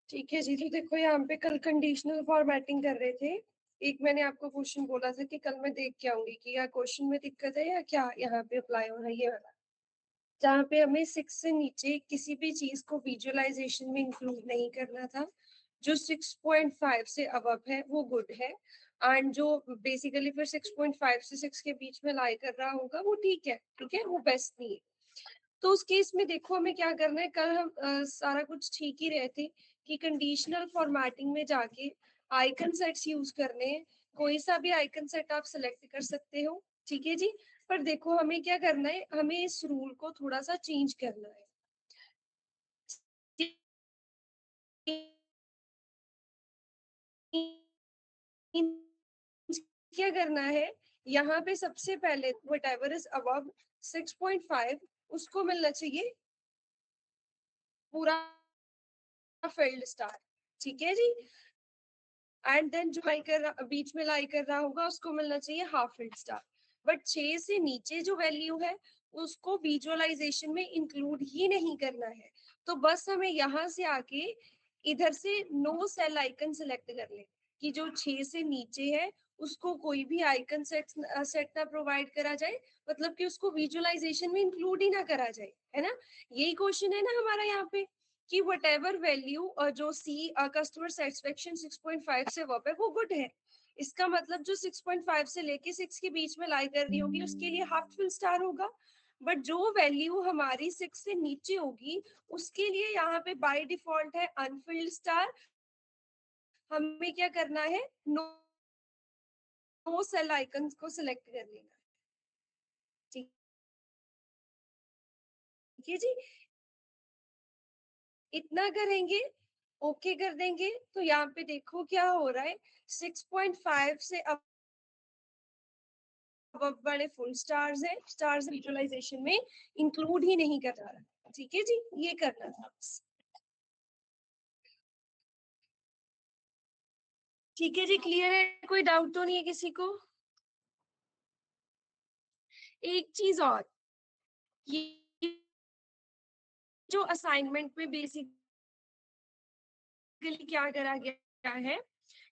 ठीक है जी, तो देखो यहाँ पे कल कंडीशनल फॉर्मेटिंग कर रहे थे। एक मैंने आपको क्वेश्चन बोला था कि कल मैं देख के आऊंगी कि या क्वेश्चन में दिक्कत है या क्या यहाँ पे अप्लाई हो रहा है, ये वाला जहाँ पे हमें 6 से नीचे किसी भी चीज को विजुअलाइजेशन में इंक्लूड नहीं करना था। जो 6.5 से अबव है वो गुड है, एंड जो बेसिकली फिर 6.5 से 6 के बीच में लाई कर रहा होगा वो ठीक है, वो बेस्ट नहीं है। तो उस केस में देखो हमें क्या करना है, कल हम सारा कुछ ठीक ही रहे थे कि कंडीशनल फॉर्मेटिंग में जाके आइकन सेट्स यूज करने हैं। कोई सा भी आइकन सेट आप सिलेक्ट कर सकते हो, ठीक है जी। पर देखो हमें क्या करना है, हमें इस रूल को थोड़ा सा चेंज करना है। क्या करना है, यहाँ पे सबसे पहले व्हाटएवर इज अबव 6.5 उसको मिलना चाहिए पूरा फील्ड स्टार, ठीक है जी। एंड देन जो बीच में लाई कर रहा होगा उसको मिलना चाहिए हाफ फील्ड स्टार। बट 6 से नीचे जो वैल्यू है उसको विजुअलाइजेशन में इंक्लूड ही नहीं करना है। तो बस हमें यहाँ से आके इधर से नो सेल आइकन सिलेक्ट कर ले कि जो 6 से नीचे है उसको कोई भी आइकन सेट ना प्रोवाइड करा जाए, मतलब कि उसको विजुअलाइजेशन में इंक्लूड ही ना करा जाए, है ना। यही क्वेश्चन है ना हमारा यहाँ पे कि व्हाटएवर वैल्यू जो सी कस्टमर सेटिस्फेक्शन 6.5 से वो है वो गुड है। इसका मतलब जो 6.5 से लेके 6 के बीच में लाई कर रही होगी उसके लिए हाफ फुल स्टार होगा। बट जो वैल्यू हमारी 6 से नीचे होगी उसके लिए यहाँ पे बाय डिफॉल्ट है अनफिल्ड स्टार। हमें क्या करना है, नो सेल आइकन्स को सिलेक्ट कर लेना, ठीक है जी। इतना करेंगे, ओके कर देंगे, तो यहाँ पे देखो क्या हो रहा है, 6.5 से अब वाले फुल स्टार्स है, स्टार्स विजुअलाइजेशन में इंक्लूड ही नहीं कर रहा, ठीक है जी। ये करना था, ठीक है जी। क्लियर है, कोई डाउट तो नहीं है किसी को। एक चीज और, ये जो असाइनमेंट में बेसिकली क्या करा गया है,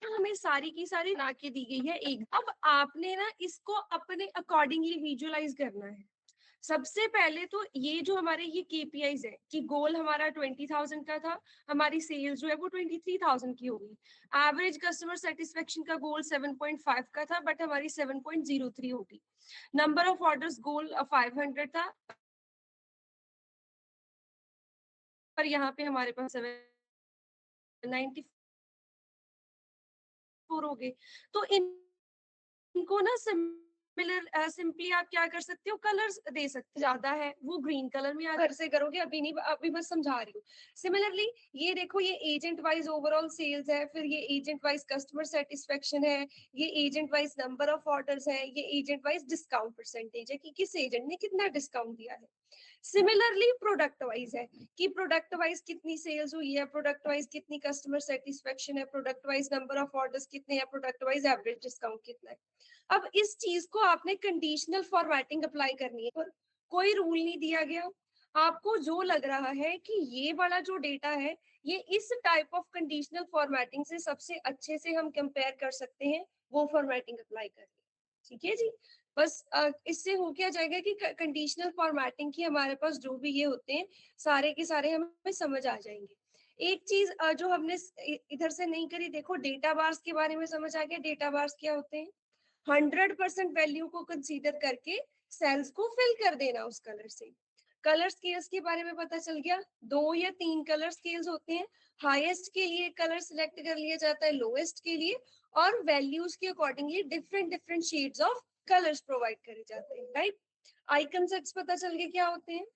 तो हमें सारी की सारी बना के दी गई है एक। अब आपने ना इसको अपने अकॉर्डिंगली विजुअलाइज करना है। सबसे पहले तो ये जो हमारे ये केपीआईज है कि गोल हमारा 20,000 का था, हमारी सेल्स जो है वो 23,000 की होगी। एवरेज कस्टमर सेटिस्फेक्शन का गोल 7.5 का था बट हमारी 7.03 होगी। नंबर ऑफ ऑर्डर्स गोल 500 था पर यहाँ पे हमारे पास 794 हो गए। तो इनको ना सिंपली आप क्या कर सकते हो, कलर्स दे सकते, ज्यादा है वो ग्रीन कलर में घर से करोगे, अभी नहीं, अभी बस समझा रही हूँ। सिमिलरली ये देखो, ये एजेंट वाइज ओवरऑल सेल्स है, फिर ये एजेंट वाइज कस्टमर सेटिस्फेक्शन है, ये agent wise number of orders है, ये एजेंट वाइज डिस्काउंट परसेंटेज है कि किस एजेंट ने कितना डिस्काउंट दिया है। सिमिलरली प्रोडक्ट वाइज है कि प्रोडक्ट वाइज कितनी सेल्स हुई है, प्रोडक्ट वाइज कितनी कस्टमर सेटिस्फेक्शन है, product wise number of orders कितने हैं, प्रोडक्ट वाइज एवरेज डिस्काउंट कितना है। अब इस चीज को आपने कंडीशनल फॉर्मेटिंग अप्लाई करनी है, पर कोई रूल नहीं दिया गया। आपको जो लग रहा है कि ये वाला जो डेटा है ये इस टाइप ऑफ कंडीशनल फॉर्मेटिंग से सबसे अच्छे से हम कंपेयर कर सकते हैं, वो फॉर्मेटिंग अप्लाई करिए, ठीक है जी। बस इससे हो क्या जाएगा कि कंडीशनल फॉर्मेटिंग की हमारे पास जो भी ये होते हैं सारे के सारे हमें समझ आ जाएंगे। एक चीज जो हमने इधर से नहीं करी, देखो डेटा बार्स के बारे में समझ आ गया। डेटा बार्स क्या होते हैं, 100% वैल्यू को कंसीडर करके सेल्स को फिल कर देना उस कलर से। कलर स्केल्स के बारे में पता चल गया, 2 या 3 कलर स्केल्स होते हैं। हाईएस्ट के लिए कलर सिलेक्ट कर लिया जाता है, लोएस्ट के लिए, और वैल्यूज के accordingly different different shades of colours provide करे जाते हैं, राइट। आइकन सेट्स पता चल गए क्या होते हैं,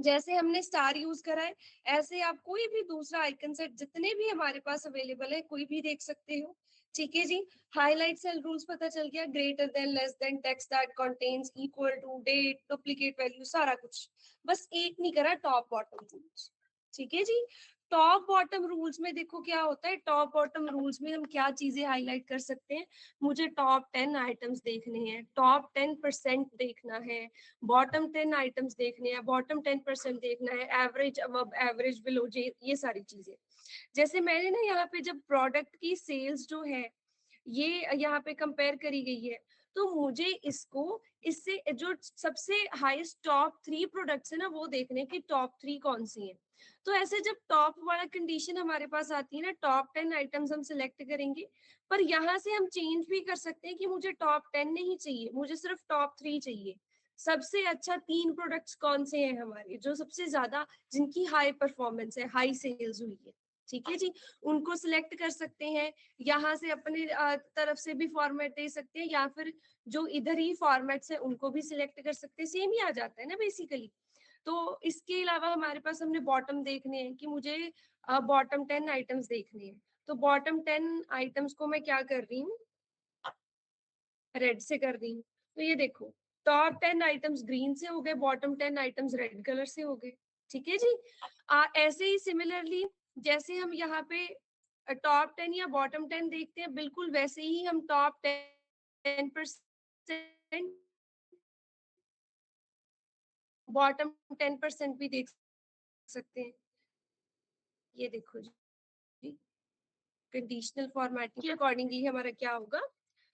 जैसे हमने स्टार यूज करा है ऐसे आप कोई भी दूसरा आइकन सेट जितने भी हमारे पास अवेलेबल है कोई भी देख सकते हो, ठीक है जी। हाईलाइट सेल रूल्स पता चल गया, greater than, less than, text that contains, equal to, date, duplicate value, सारा कुछ। बस एक नहीं करा, टॉप बॉटम रूल्स, ठीक है जी। टॉप बॉटम रूल्स में देखो क्या होता है, टॉप बॉटम रूल्स में हम क्या चीजें हाईलाइट कर सकते हैं। मुझे टॉप 10 आइटम्स देखने हैं, टॉप 10% देखना है, बॉटम 10 आइटम्स देखने हैं, बॉटम 10% देखना है, एवरेज, अब एवरेज, बिलो, ये सारी चीजें। जैसे मैंने ना यहाँ पे जब प्रोडक्ट की सेल्स जो है ये यहाँ पे कंपेयर करी गई है, तो मुझे इसको इससे जो सबसे हाईएस्ट टॉप 3 प्रोडक्ट्स है ना वो देखने हैं कि टॉप 3 कौन सी हैं। तो ऐसे जब टॉप वाला कंडीशन हमारे पास आती है ना, टॉप 10 आइटम्स हम सिलेक्ट करेंगे, पर यहाँ से हम चेंज भी कर सकते हैं कि मुझे टॉप 10 नहीं चाहिए, मुझे सिर्फ टॉप 3 चाहिए। सबसे अच्छा 3 प्रोडक्ट्स कौन से हैं हमारे, जो सबसे ज्यादा जिनकी हाई परफॉर्मेंस है, हाई सेल्स हुई है, ठीक है जी, उनको सिलेक्ट कर सकते हैं। यहाँ से अपने तरफ से भी फॉर्मेट दे सकते हैं, या फिर जो इधर ही फॉर्मेट्स है उनको भी सिलेक्ट कर सकते हैं, सेम ही आ जाता है ना बेसिकली। तो इसके अलावा हमारे पास हमने बॉटम देखने हैं कि मुझे बॉटम 10 आइटम्स देखने हैं। तो बॉटम 10 आइटम्स को मैं क्या कर रही हूँ, रेड से कर रही हूँ। तो ये देखो, टॉप 10 आइटम्स ग्रीन से हो गए, बॉटम 10 आइटम्स रेड कलर से हो गए, ठीक है जी। ऐसे ही सिमिलरली जैसे हम यहाँ पे टॉप 10 या बॉटम 10 देखते हैं, बिल्कुल वैसे ही हम टॉप 10% बॉटम 10% भी देख सकते हैं। ये देखो जी, कंडीशनल फॉर्मेटिंग के अकॉर्डिंगली हमारा क्या होगा,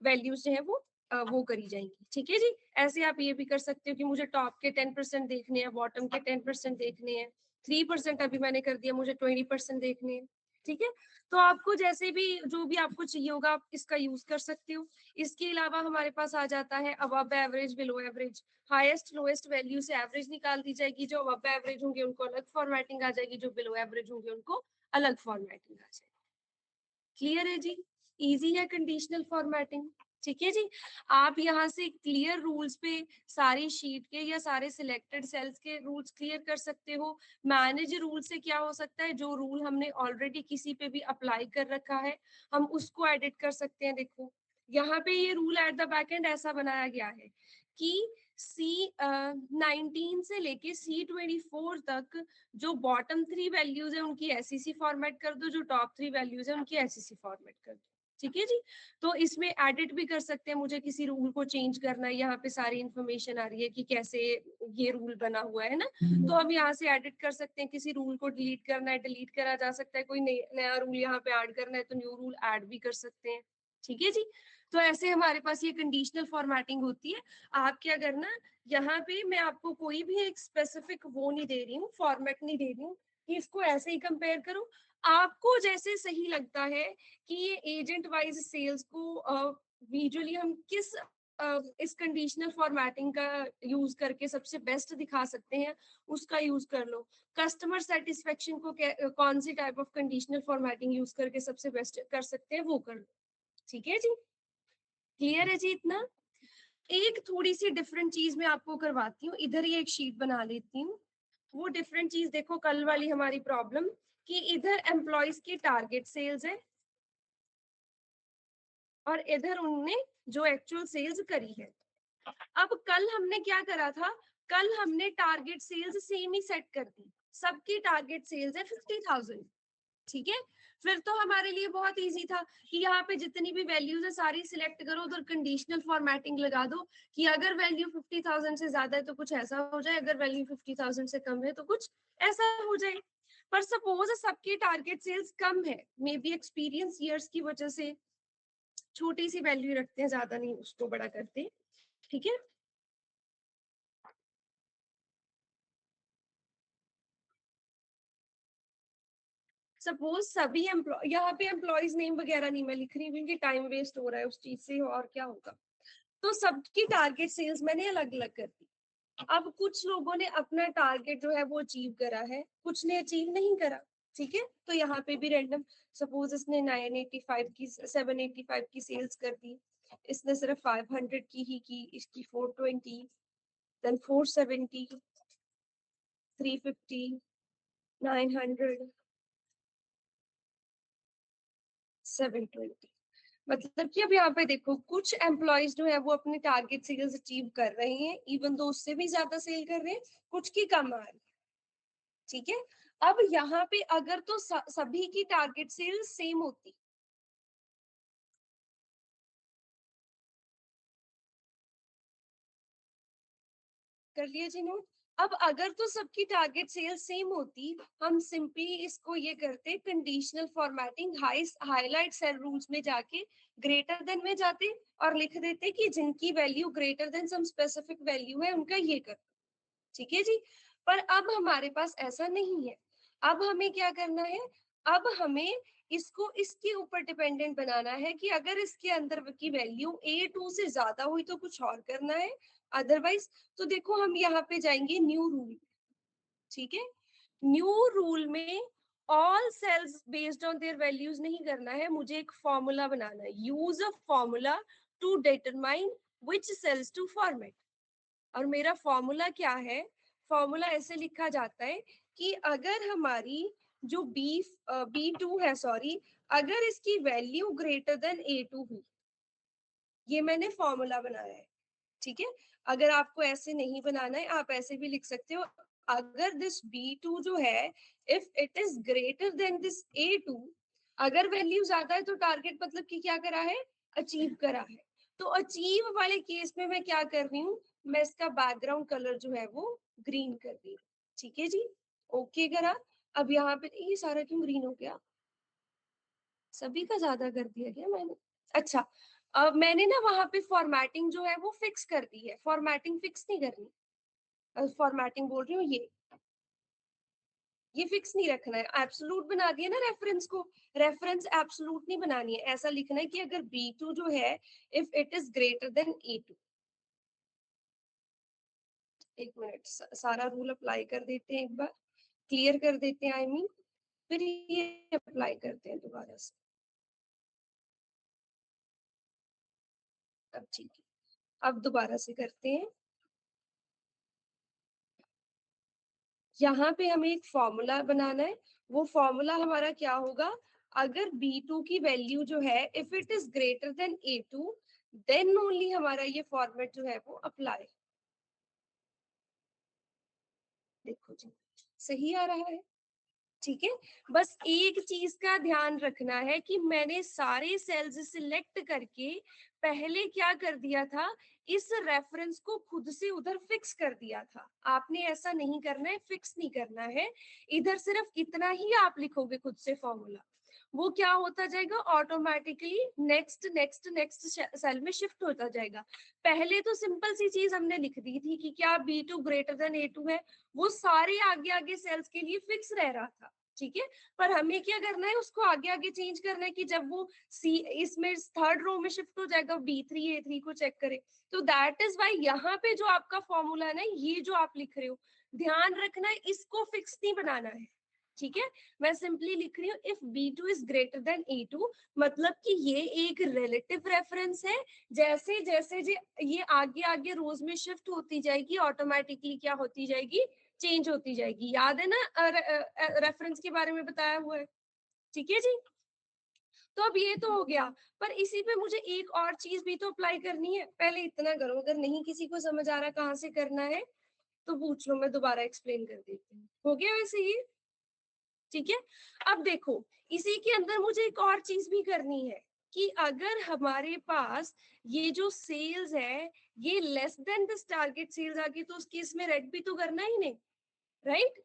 वैल्यूज जो है वो करी जाएंगी, ठीक है जी। ऐसे आप ये भी कर सकते हो कि मुझे टॉप के 10% देखने हैं, बॉटम के 10% देखने हैं, 3% अभी मैंने कर दिया, मुझे 20% देखने हैं, ठीक है। तो आपको जैसे भी जो भी आपको चाहिए होगा आप इसका यूज कर सकते हो। इसके अलावा हमारे पास आ जाता है above average, below average. Highest lowest value से एवरेज निकाल दी जाएगी, जो अबव एवरेज होंगे उनको अलग फॉर्मेटिंग आ जाएगी, जो बिलो एवरेज होंगे उनको अलग फॉर्मेटिंग आ जाएगी। क्लियर है जी, इजी है कंडीशनल फॉर्मेटिंग, ठीक है जी। आप यहाँ से क्लियर रूल्स पे सारी शीट के या सारे सिलेक्टेड सेल्स के रूल्स क्लियर कर सकते हो। मैनेज रूल से क्या हो सकता है, जो रूल हमने ऑलरेडी किसी पे भी अप्लाई कर रखा है हम उसको एडिट कर सकते हैं। देखो यहाँ पे ये rule at the back and ऐसा बनाया गया है कि C19 से लेके C24 तक जो बॉटम 3 वैल्यूज है उनकी एसईसी फॉर्मेट कर दो, जो टॉप 3 वैल्यूज है उनकी एसईसी फॉर्मेट कर दो, ठीक है जी। तो इसमें एडिट भी कर सकते हैं, मुझे किसी रूल को चेंज करना है, यहाँ पे सारी इंफॉर्मेशन आ रही है कि कैसे ये रूल बना हुआ है ना। तो हम यहाँ से एडिट कर सकते हैं, किसी रूल को डिलीट करना है डिलीट करा जा सकता है, कोई नया रूल यहाँ पे ऐड करना है तो न्यू रूल ऐड भी कर सकते हैं, ठीक है जी। तो ऐसे हमारे पास ये कंडीशनल फॉर्मेटिंग होती है। आप क्या करना, यहाँ पे मैं आपको कोई भी एक स्पेसिफिक वो नहीं दे रही हूँ, फॉर्मेट नहीं दे रही हूँ कि इसको ऐसे ही कंपेयर करो। आपको जैसे सही लगता है कि ये एजेंट वाइज सेल्स को विजुअली हम किस इस कंडीशनल फॉर्मेटिंग का यूज करके सबसे बेस्ट दिखा सकते हैं, उसका यूज कर लो। कस्टमर सेटिस्फेक्शन को कौन सी type of conditional formatting use करके सबसे बेस्ट कर सकते हैं वो कर लो, ठीक है जी। क्लियर है जी इतना। एक थोड़ी सी डिफरेंट चीज मैं आपको करवाती हूँ, इधर ही एक शीट बना लेती हूँ। वो डिफरेंट चीज देखो, कल वाली हमारी प्रॉब्लम कि इधर एम्प्लॉयज की टारगेट सेल्स है और इधर उनने जो एक्चुअल सेल्स करी है। अब कल हमने क्या करा था, कल हमने टारगेट सेल्स सेम ही सेट कर दी, सबकी टारगेट सेल्स है 50,000, ठीक है। फिर तो हमारे लिए बहुत इजी था कि यहाँ पे जितनी भी वैल्यूज है सारी सिलेक्ट करो, उधर कंडीशनल फॉर्मेटिंग लगा दो कि अगर वैल्यू 50,000 से ज्यादा है तो कुछ ऐसा हो जाए, अगर वैल्यू 50,000 से कम है तो कुछ ऐसा हो जाए। पर सपोज सबकी टारगेट सेल्स कम है, मे बी एक्सपीरियंस ईयर्स की वजह से छोटी सी वैल्यू रखते हैं, ज्यादा नहीं उसको बड़ा करते, ठीक है। सपोज सभी एम्प्लॉय, यहाँ पे एम्प्लॉयज नेम वगैरह नहीं मैं लिख रही क्योंकि टाइम वेस्ट हो रहा है उस चीज से, और क्या होगा। तो सबकी टारगेट सेल्स मैंने अलग अलग कर दी। अब कुछ लोगों ने अपना टारगेट जो है वो अचीव करा है, कुछ ने अचीव नहीं करा, ठीक है। तो यहाँ पे भी रैंडम, सपोज इसने 985 की 785 की सेल्स कर दी, इसने सिर्फ 500 की इसकी 420, देन 470, 350, 900, 720। मतलब कि अब यहाँ पे देखो कुछ एम्प्लॉयज जो है वो अपने टारगेट सेल्स अचीव कर रहे हैं, इवन दो उससे भी ज्यादा सेल कर रहे हैं, कुछ की कम आ रही है, ठीक है। अब यहाँ पे अगर तो सभी की टारगेट सेल्स सेम होती, कर लिया जी नोट। अब अगर तो सबकी टारगेट सेल सेम होती, हम सिंपली इसको ये करते conditional formatting highlight cell rules में जाके ग्रेटर देन में जाते और लिख देते कि जिनकी value greater than some specific value है उनका ये कर। ठीक है जी। पर अब हमारे पास ऐसा नहीं है। अब हमें क्या करना है? अब हमें इसको इसके ऊपर डिपेंडेंट बनाना है कि अगर इसके अंदर की वैल्यू A2 से ज्यादा हुई तो कुछ और करना है, अदरवाइज तो देखो हम यहाँ पे जाएंगे न्यू रूल। ठीक है, न्यू रूल में all cells based on their values नहीं करना है, मुझे एक फॉर्मूला बनाना है, use a formula to determine which cells to format. और मेरा फॉर्मूला क्या है? फॉर्मूला ऐसे लिखा जाता है कि अगर हमारी जो B2 है, सॉरी, अगर इसकी वैल्यू ग्रेटर देन A2 हुई, ये मैंने फॉर्मूला बनाया है। ठीक है, अगर आपको ऐसे नहीं बनाना है आप ऐसे भी लिख सकते हो, अगर दिस B2 जो है, if it is greater then this A2, अगर वैल्यू ज्यादा है तो टारगेट मतलब कि क्या करा है? अचीव करा है। तो अचीव वाले केस में मैं क्या कर रही हूँ? मैं इसका बैकग्राउंड कलर जो है वो ग्रीन कर रही हूँ। ठीक है जी, ओके करा। अब यहाँ पे ये सारा क्यों ग्रीन हो गया? सभी का ज्यादा कर दिया क्या मैंने? अच्छा, अब मैंने ना वहां पे फॉर्मेटिंग जो है वो फिक्स कर दी है, फॉर्मेटिंग फिक्स नहीं करनी। फॉर्मेटिंग बोल रही हूँ ये फिक्स नहीं रखना है, एब्सोलूट बना दिया ना रेफरेंस को। रेफरेंस एब्सोलूट नहीं बनानी है, ऐसा लिखना है कि अगर B2 जो है, if it is greater than A2। एक मिनट, सारा रूल अप्लाई कर देते हैं, एक बार क्लियर कर देते हैं, आई मीन फिर ये अप्लाई करते हैं दोबारा से। अब ठीक है, अब दोबारा से करते हैं। यहाँ पे हमें एक फॉर्मूला बनाना है, वो फॉर्मूला हमारा क्या होगा? अगर B2 की वैल्यू जो है, if it is greater than A2, then only हमारा ये फॉर्मेट जो है वो अप्लाई। देखो जी, सही आ रहा है। ठीक है, बस एक चीज का ध्यान रखना है कि मैंने सारे सेल्स सिलेक्ट करके पहले क्या कर दिया था? इस रेफरेंस को खुद से उधर फिक्स कर दिया था। आपने ऐसा नहीं करना है, फिक्स नहीं करना है। इधर सिर्फ इतना ही आप लिखोगे खुद से फॉर्मूला, वो क्या होता जाएगा? Automatically next next next cell में शिफ्ट होता जाएगा। पहले तो सिंपल सी चीज हमने लिख दी थी कि क्या B2 ग्रेटर देन A2 है, वो सारे आगे आगे सेल्स के लिए फिक्स रह रहा था। ठीक है, पर हमें क्या करना है? उसको आगे आगे चेंज करना है कि जब वो सी इसमें थर्ड रो में शिफ्ट हो जाएगा, B3 A3 को चेक करे। तो दैट इज वाई यहाँ पे जो आपका फॉर्मूला है ना, ये जो आप लिख रहे हो, ध्यान रखना है, इसको फिक्स नहीं बनाना है। ठीक है, मैं सिंपली लिख रही हूँ if B2 is greater than A2, मतलब कि ये एक रिलेटिव रेफरेंस है। जैसे जैसे ये आगे आगे रोज में शिफ्ट होती जाएगी, ऑटोमेटिकली क्या होती जाएगी? चेंज होती जाएगी। याद है ना रेफरेंस के बारे में बताया हुआ है? ठीक है जी, तो अब ये तो हो गया, पर इसी पे मुझे एक और चीज भी तो अप्लाई करनी है। पहले इतना करो, अगर नहीं किसी को समझ आ रहा कहाँ से करना है तो पूछ लो, मैं दोबारा एक्सप्लेन कर देती हूँ। हो गया वैसे ये? ठीक है, अब देखो, इसी के अंदर मुझे एक और चीज भी करनी है कि अगर हमारे पास ये जो सेल्स है, ये less than this target sales आ गई तो उस केस में रेड भी तो करना ही नहीं, राइट?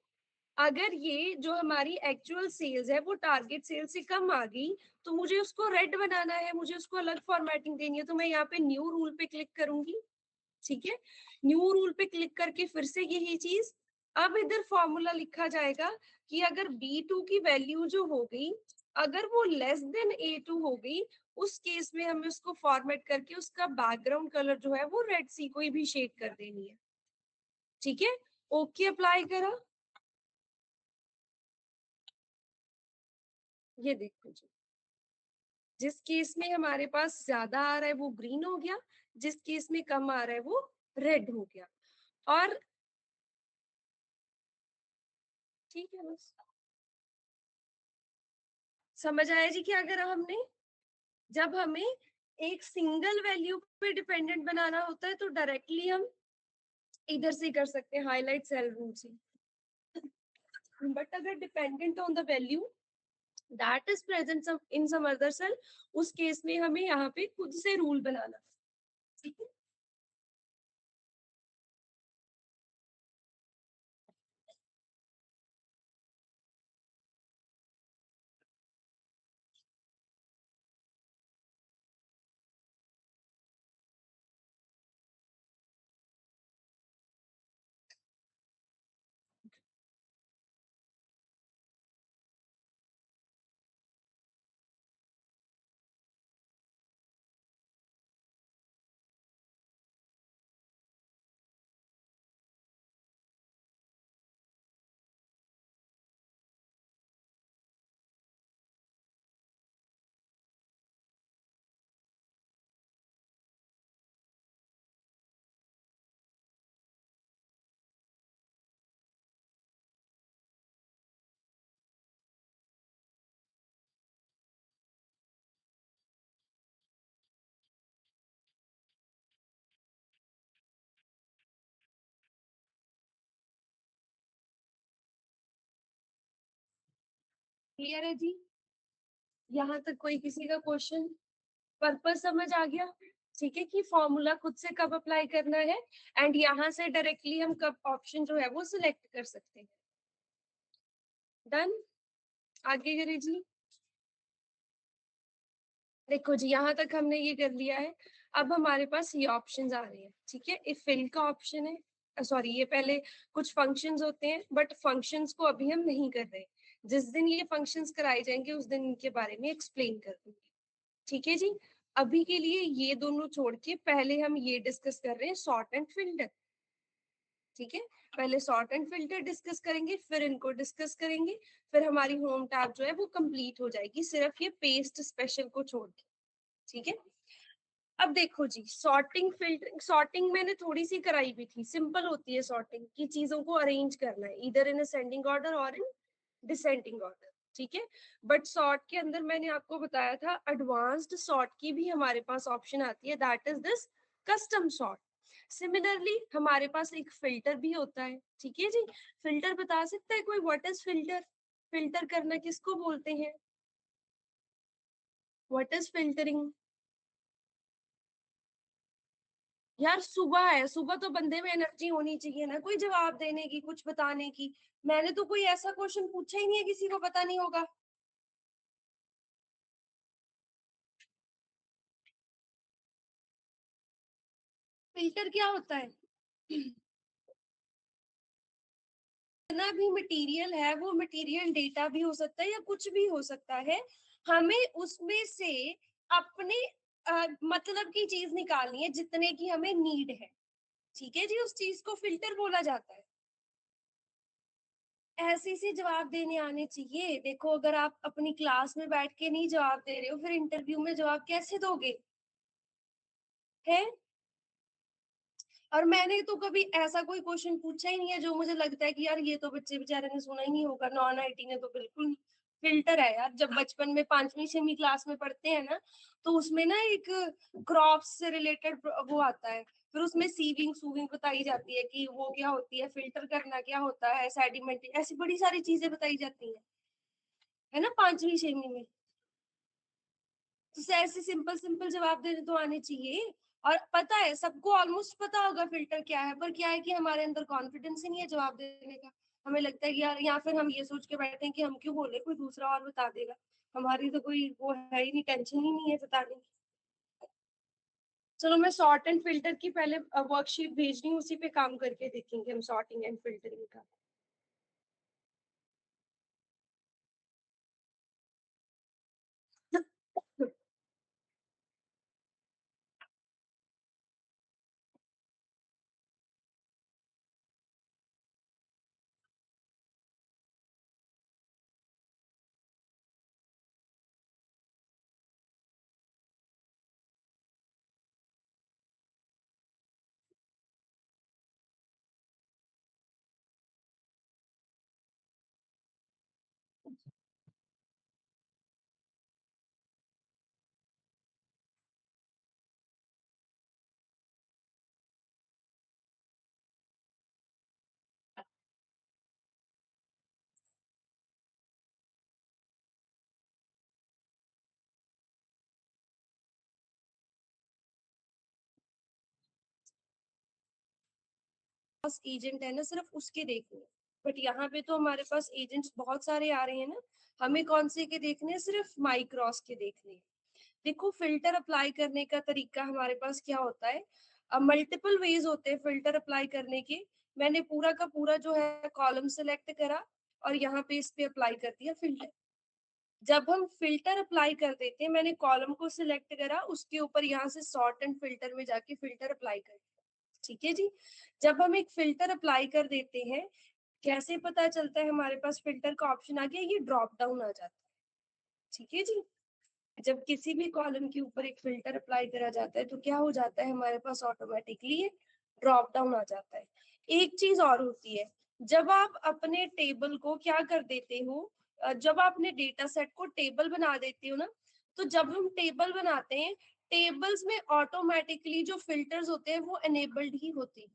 अगर ये जो हमारी एक्चुअल सेल्स है वो टारगेट सेल्स से कम आ गई तो मुझे उसको रेड बनाना है, मुझे उसको अलग फॉर्मेटिंग देनी है, तो मैं यहाँ पे न्यू रूल पे क्लिक करूंगी। ठीक है, न्यू रूल पे क्लिक करके फिर से यही चीज, अब इधर फॉर्मूला लिखा जाएगा कि अगर B2 की वैल्यू जो हो गई, अगर वो लेस देन A2 हो गई, उस केस में हमें उसको फॉर्मेट करके उसका बैकग्राउंड कलर जो है वो रेड सी कोई भी शेड कर देनी है। ठीक है, ओके अप्लाई करा। ये देखो जी, जिस केस में हमारे पास ज्यादा आ रहा है वो ग्रीन हो गया, जिस केस में कम आ रहा है वो रेड हो गया। और ठीक है, बस समझ आया जी क्या करा हमने? जब हमें एक सिंगल वैल्यू पे डिपेंडेंट बनाना होता है तो डायरेक्टली हम इधर से कर सकते हैं, हाईलाइट सेल रूल से। बट अगर dependent on the value that is present in some other cell, उस केस में हमें यहाँ पे खुद से रूल बनाना। ठीक है, क्लियर है जी? यहाँ तक कोई किसी का क्वेश्चन? पर्पस समझ आ गया? ठीक है कि फॉर्मूला खुद से कब अप्लाई करना है एंड यहाँ से डायरेक्टली हम कब ऑप्शन जो है वो सिलेक्ट कर सकते हैं। डन? आगे करिए जी। देखो जी, यहाँ तक हमने ये कर लिया है। अब हमारे पास ये ऑप्शंस आ रहे हैं, ठीक है। इफ फिल का ऑप्शन है, सॉरी, ये पहले कुछ फंक्शंस होते हैं, बट फंक्शंस को अभी हम नहीं कर रहे। जिस दिन ये फंक्शंस कराए जाएंगे उस दिन इनके बारे में एक्सप्लेन कर दूंगी, ठीक है जी। अभी के लिए ये दोनों छोड़ के पहले हम ये डिस्कस कर रहे हैं सॉर्ट एंड फिल्टर, ठीक है। पहले सॉर्ट एंड फिल्टर डिस्कस करेंगे, फिर इनको डिस्कस करेंगे, फिर हमारी होम टैब जो है वो कंप्लीट हो जाएगी, सिर्फ ये पेस्ट स्पेशल को छोड़ के, ठीक है। अब देखो जी, सॉर्टिंग फिल्टरिंग, सॉर्टिंग मैंने थोड़ी सी कराई भी थी, सिंपल होती है सॉर्टिंग की, चीजों को अरेंज करना है इधर इन असेंडिंग ऑर्डर और इन डिसेंडिंग ऑर्डर, ठीक है। बट सॉर्ट के अंदर मैंने आपको बताया था एडवांस्ड सॉर्ट की भी हमारे पास ऑप्शन आती है, that is this custom sort. Similarly हमारे पास एक फिल्टर भी होता है, ठीक है जी। फिल्टर बता सकता है कोई, व्हाट इज फिल्टर? फिल्टर करना किसको बोलते हैं? What is filtering? यार सुबह है, सुबह तो बंदे में एनर्जी होनी चाहिए ना, कोई जवाब देने की, कुछ बताने की। मैंने तो कोई ऐसा क्वेश्चन पूछा ही नहीं है किसी को पता नहीं होगा। फिल्टर क्या होता है? जितना भी मटेरियल है वो मटेरियल डेटा भी हो सकता है या कुछ भी हो सकता है, हमें उसमें से अपने मतलब की चीज निकालनी है जितने की हमें नीड है, ठीक है जी। उस चीज को फिल्टर बोला जाता है। ऐसे से जवाब देने आने चाहिए। देखो, अगर आप अपनी क्लास में बैठ के नहीं जवाब दे रहे हो, फिर इंटरव्यू में जवाब कैसे दोगे? है? और मैंने तो कभी ऐसा कोई क्वेश्चन पूछा ही नहीं है जो मुझे लगता है कि यार ये तो बच्चे बेचारे ने सुना ही नहीं होगा, नॉन आईटी ने तो बिल्कुल। फिल्टर है यार, जब बचपन में 5वीं 6वीं क्लास में पढ़ते हैं ना, तो उसमें ना एक क्रॉप्स से रिलेटेड वो आता है, फिर उसमें सीविंग सूविंग बताई जाती है कि वो क्या होती है, फिल्टर करना क्या होता है, सेडिमेंट, ऐसी बड़ी सारी चीजें बताई जाती है ना 5वीं 6वीं में। तो ऐसे सिंपल सिंपल जवाब देने तो आने चाहिए। और पता है सबको, ऑलमोस्ट पता होगा फिल्टर क्या है, पर क्या है कि हमारे अंदर कॉन्फिडेंस ही नहीं है जवाब देने का। हमें लगता है कि यार, या फिर हम ये सोच के बैठे हैं कि हम क्यों बोले, कोई दूसरा और बता देगा। हमारी तो कोई वो है ही नहीं, टेंशन ही नहीं है बताने की। चलो, मैं सॉर्ट एंड फिल्टर की पहले वर्कशीट भेज रही हूँ, उसी पे काम करके देखेंगे हम सॉर्टिंग एंड फिल्टरिंग का। पास एजेंट है ना, सिर्फ उसके देखने। बट यहाँ पे तो हमारे पास एजेंट्स बहुत सारे आ रहे हैं ना, हमें कौन से के देखने हैं? सिर्फ माइक्रॉस के देखने हैं। देखो, फिल्टर अप्लाई करने का तरीका हमारे पास क्या होता है, मल्टीपल वेज होते हैं फिल्टर अप्लाई करने के। मैंने पूरा का पूरा जो है कॉलम सेलेक्ट करा और यहाँ पे इस पे अप्लाई कर दिया फिल्टर। जब हम फिल्टर अप्लाई कर देते हैं, मैंने कॉलम को सिलेक्ट करा, उसके ऊपर यहाँ से सॉर्ट एंड फिल्टर में जाके फिल्टर अप्लाई कर, ठीक है जी। जब हम एक फिल्टर अप्लाई कर देते हैं, कैसे पता चलता है हमारे पास फिल्टर का ऑप्शन आ गया, ये ड्रॉप डाउन आ जाता है, ठीक है जी। जब किसी भी कॉलम के ऊपर एक फिल्टर अप्लाई करा जाता है तो क्या हो जाता है, हमारे पास ऑटोमेटिकली ड्रॉप डाउन आ जाता है। एक चीज और होती है, जब आप अपने टेबल को क्या कर देते हो, जब आप अपने डेटा सेट को टेबल बना देते हो ना, तो जब हम टेबल बनाते हैं, टेबल्स में ऑटोमेटिकली जो फिल्टर्स होते हैं वो एनेबल्ड ही होते हैं,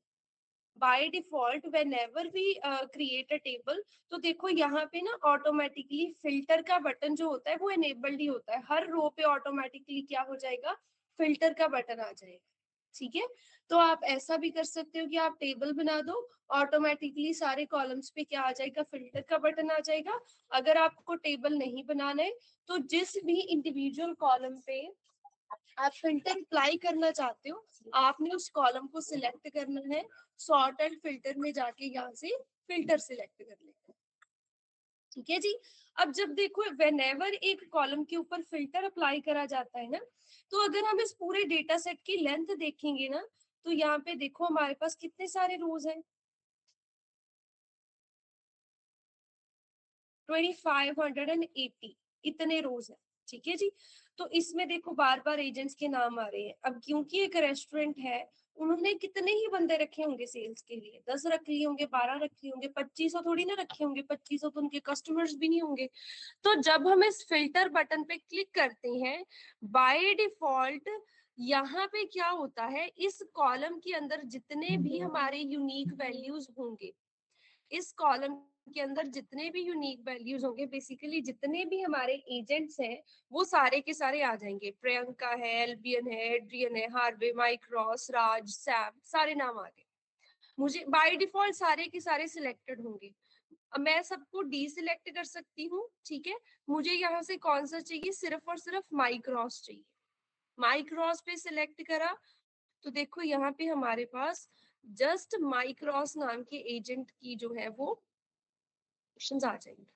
by default whenever we create a table, तो देखो यहाँ पे ना ऑटोमेटिकली फिल्टर का बटन जो होता है वो एनेबल्ड ही होता है, हर रो पे ऑटोमेटिकली क्या हो जाएगा, फिल्टर का बटन आ जाएगा। ठीक है, तो आप ऐसा भी कर सकते हो कि आप टेबल बना दो, ऑटोमेटिकली सारे कॉलम्स पे क्या आ जाएगा, फिल्टर का बटन आ जाएगा। अगर आपको टेबल नहीं बनाना है तो जिस भी इंडिविजुअल कॉलम पे आप फिल्टर अप्लाई करना चाहते हो, आपने उस कॉलम को सिलेक्ट करना है, सॉर्ट एंड फिल्टर में जाके यहाँ से फिल्टर सिलेक्ट कर लेना है। ठीक है जी। अब जब देखो व्हेनेवर एक कॉलम के ऊपर फिल्टर अप्लाई करा जाता है ना, तो अगर हम इस पूरे डेटा सेट की लेंथ देखेंगे ना, तो यहाँ पे देखो हमारे पास कितने सारे रोज हैं, 2580 इतने रोज है। ठीक है जी। तो इसमें देखो बार बार एजेंट्स के नाम आ रहे हैं। अब क्योंकि एक रेस्टोरेंट है, उन्होंने कितने ही बंदे रखे होंगे सेल्स के लिए, 10 रख लिए होंगे, 12 रख लिए होंगे, 2500 थोड़ी ना रखे होंगे, 2500 तो उनके कस्टमर्स भी नहीं होंगे। तो जब हम इस फिल्टर बटन पे क्लिक करते हैं, बाय डिफॉल्ट यहाँ पे क्या होता है, इस कॉलम के अंदर जितने भी हमारे यूनिक वैल्यूज होंगे, इस कॉलम के अंदर जितने भी यूनिक वैल्यूज होंगे, बेसिकली जितने भी हमारे एजेंट्स हैं, वो सारे के सारे आ जाएंगे। प्रियंका है, एल्बियन है, एड्रियन है, हार्वे, माइक रॉस, राज, सैम, सारे नाम आ गए। मुझे बाय डिफॉल्ट सारे के सारे सिलेक्टेड होंगे। अब मैं सबको डी सिलेक्ट कर सकती हूँ। ठीक है, मुझे यहाँ से कौन सा चाहिए, सिर्फ और सिर्फ माइक रॉस चाहिए। माइक रॉस पे सिलेक्ट करा, तो देखो यहाँ पे हमारे पास जस्ट माइक रॉस नाम के एजेंट की जो है वो ऑप्शंस आ जाएंगे।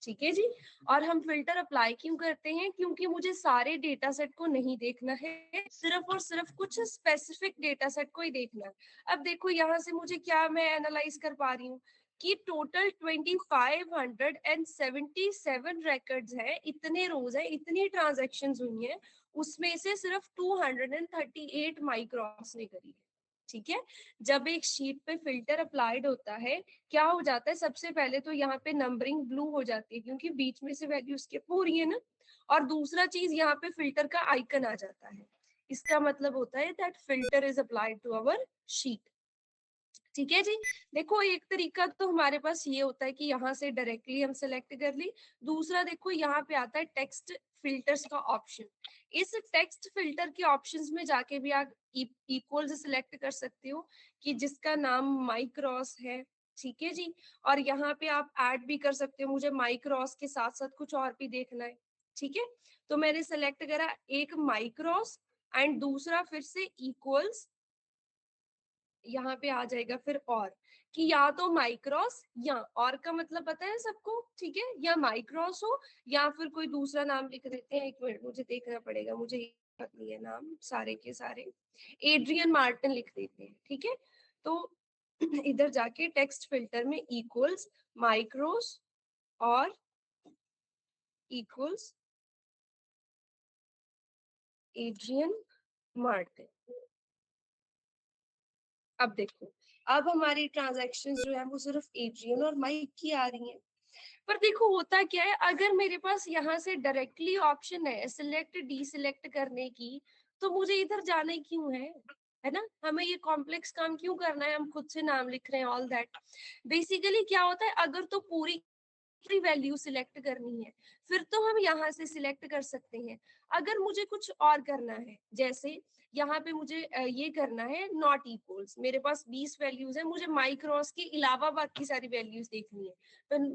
ठीक है जी। और हम फिल्टर अप्लाई क्यों करते हैं, क्योंकि मुझे सारे डेटा सेट को नहीं देखना है, सिर्फ और सिर्फ कुछ स्पेसिफिक डेटा सेट को ही देखना है। अब देखो यहाँ से मुझे क्या मैं एनालाइज कर पा रही हूँ कि टोटल 2577 रिकॉर्ड्स है, इतने रोज है, इतनी ट्रांजेक्शन हुई है, उसमें से सिर्फ 238 माइक्रोस ने करी है। ठीक है, जब एक शीट पे फिल्टर अप्लाइड होता है, क्या हो जाता है, सबसे पहले तो यहाँ पे नंबरिंग ब्लू हो जाती है क्योंकि बीच में से वैल्यू स्किप हो रही है ना। और दूसरा चीज यहाँ पे फिल्टर का आइकन आ जाता है, इसका मतलब होता है that filter is applied to our sheet. ठीक है जी। देखो एक तरीका तो हमारे पास ये होता है कि यहाँ से डायरेक्टली हम सेलेक्ट कर ली। दूसरा देखो यहाँ पे आता है टेक्स्ट फिल्टर्स का ऑप्शन। इस टेक्स्ट फिल्टर के ऑप्शंस में जाके भी आप इक्वल्स सिलेक्ट कर सकते हो कि जिसका नाम माइक्रॉस है। ठीक है जी। और यहाँ पे आप ऐड भी कर सकते हो, मुझे माइक्रॉस के साथ साथ कुछ और भी देखना है। ठीक है, तो मैंने सेलेक्ट करा एक माइक्रॉस एंड दूसरा फिर से इक्वल्स, यहाँ पे आ जाएगा फिर और, कि या तो माइक्रॉस या और का मतलब पता है सबको। ठीक है, या माइक्रॉस हो या फिर कोई दूसरा नाम लिख देते हैं, एक मिनट मुझे देखना पड़ेगा, मुझे याद नहीं है नाम सारे के सारे, एड्रियन मार्टिन लिख देते हैं। ठीक है, तो इधर जाके टेक्स्ट फिल्टर में इक्वल्स माइक्रोस और इक्वल्स एड्रियन मार्टिन। अब देखो, अब हमारी ट्रांजैक्शंस जो है वो सिर्फ एड्रियन और माइक की आ रही हैं। पर देखो होता क्या है, अगर मेरे पास यहाँ से डायरेक्टली ऑप्शन है सिलेक्ट डी सिलेक्ट करने की, तो मुझे इधर जाना ही क्यों है ना, हमें ये कॉम्प्लेक्स काम क्यों करना है, हम खुद से नाम लिख रहे हैं ऑल दैट। बेसिकली क्या होता है, अगर तो पूरी की वैल्यू सिलेक्ट करनी है, फिर तो हम यहाँ से सिलेक्ट कर सकते हैं। अगर मुझे कुछ और करना है, जैसे यहाँ पे मुझे ये करना है नॉट इक्वल्स, मेरे पास 20 वैल्यूज है, मुझे माइक्रॉस के अलावा बाकी सारी वैल्यूज देखनी है,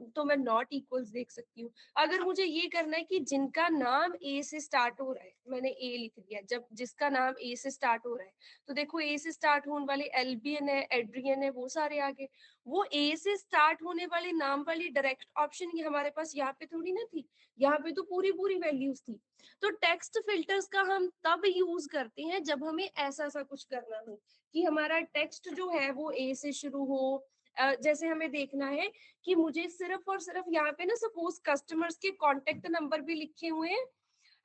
तो मैं नॉट इक्वल्स देख सकती हूँ। अगर मुझे ये करना है कि जिनका नाम ए से स्टार्ट हो रहा है, मैंने ए लिख दिया, जब जिसका नाम ए से स्टार्ट हो रहा है, तो देखो ए से स्टार्ट होने वाले एल्बियन है, एड्रियन है, वो सारे आगे। वो ए से स्टार्ट होने वाले नाम वाली डायरेक्ट ऑप्शन ये हमारे पास यहाँ पे थोड़ी ना थी, यहाँ पे तो पूरी पूरी वैल्यूज थी। तो टेक्स्ट फिल्टर्स का हम तब यूज करते हैं जब हमें ऐसा सा कुछ करना हो कि हमारा टेक्स्ट जो है वो ए से शुरू हो। जैसे हमें देखना है कि मुझे सिर्फ और सिर्फ यहाँ पे ना सपोज कस्टमर्स के कॉन्टेक्ट नंबर भी लिखे हुए हैं,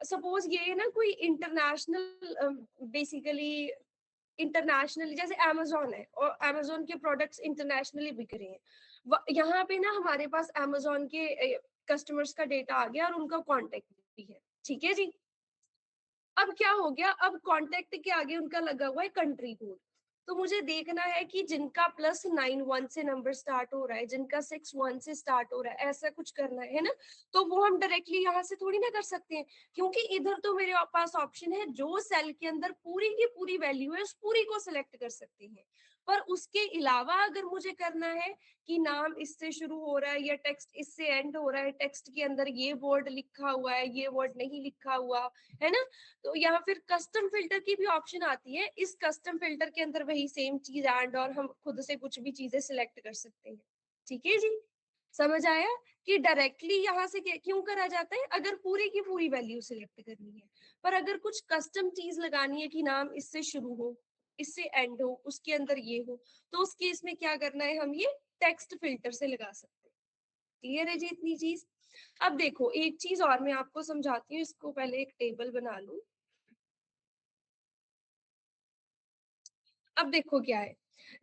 सपोज ये ना कोई इंटरनेशनल, बेसिकली इंटरनेशनली जैसे अमेजोन है और अमेजोन के प्रोडक्ट्स इंटरनेशनली बिक रहे हैं, यहाँ पे ना हमारे पास अमेजोन के कस्टमर्स का डेटा आ गया और उनका कॉन्टेक्ट भी है। ठीक है जी। अब क्या हो गया, अब कॉन्टेक्ट के आगे उनका लगा हुआ है कंट्री कोड, तो मुझे देखना है कि जिनका +9 1 से नंबर स्टार्ट हो रहा है, जिनका 6 1 से स्टार्ट हो रहा है, ऐसा कुछ करना है ना। तो वो हम डायरेक्टली यहाँ से थोड़ी ना कर सकते हैं, क्योंकि इधर तो मेरे पास ऑप्शन है, जो सेल के अंदर पूरी की पूरी वैल्यू है उस पूरी को सिलेक्ट कर सकते हैं। पर उसके अलावा अगर मुझे करना है कि नाम इससे शुरू हो रहा है या टेक्स्ट इससे एंड हो रहा है, टेक्स्ट के अंदर ये वर्ड लिखा हुआ है, ये वर्ड नहीं लिखा हुआ है ना, तो यहाँ फिर कस्टम फिल्टर की भी ऑप्शन आती है। इस कस्टम फिल्टर के अंदर वही सेम चीज एंड और हम खुद से कुछ भी चीजें सिलेक्ट कर सकते हैं। ठीक है जी, समझ आया कि डायरेक्टली यहाँ से क्यों करा जाता है, अगर पूरी की पूरी वैल्यू सिलेक्ट करनी है। पर अगर कुछ कस्टम चीज लगानी है कि नाम इससे शुरू हो, इससे एंड हो, उसके अंदर ये हो, तो उस केस में क्या करना है, हम ये टेक्स्ट फिल्टर से लगा सकते हैं। क्लियर है जी इतनी चीज। अब देखो एक चीज और मैं आपको समझाती हूँ, इसको पहले एक टेबल बना लूं। अब देखो क्या है,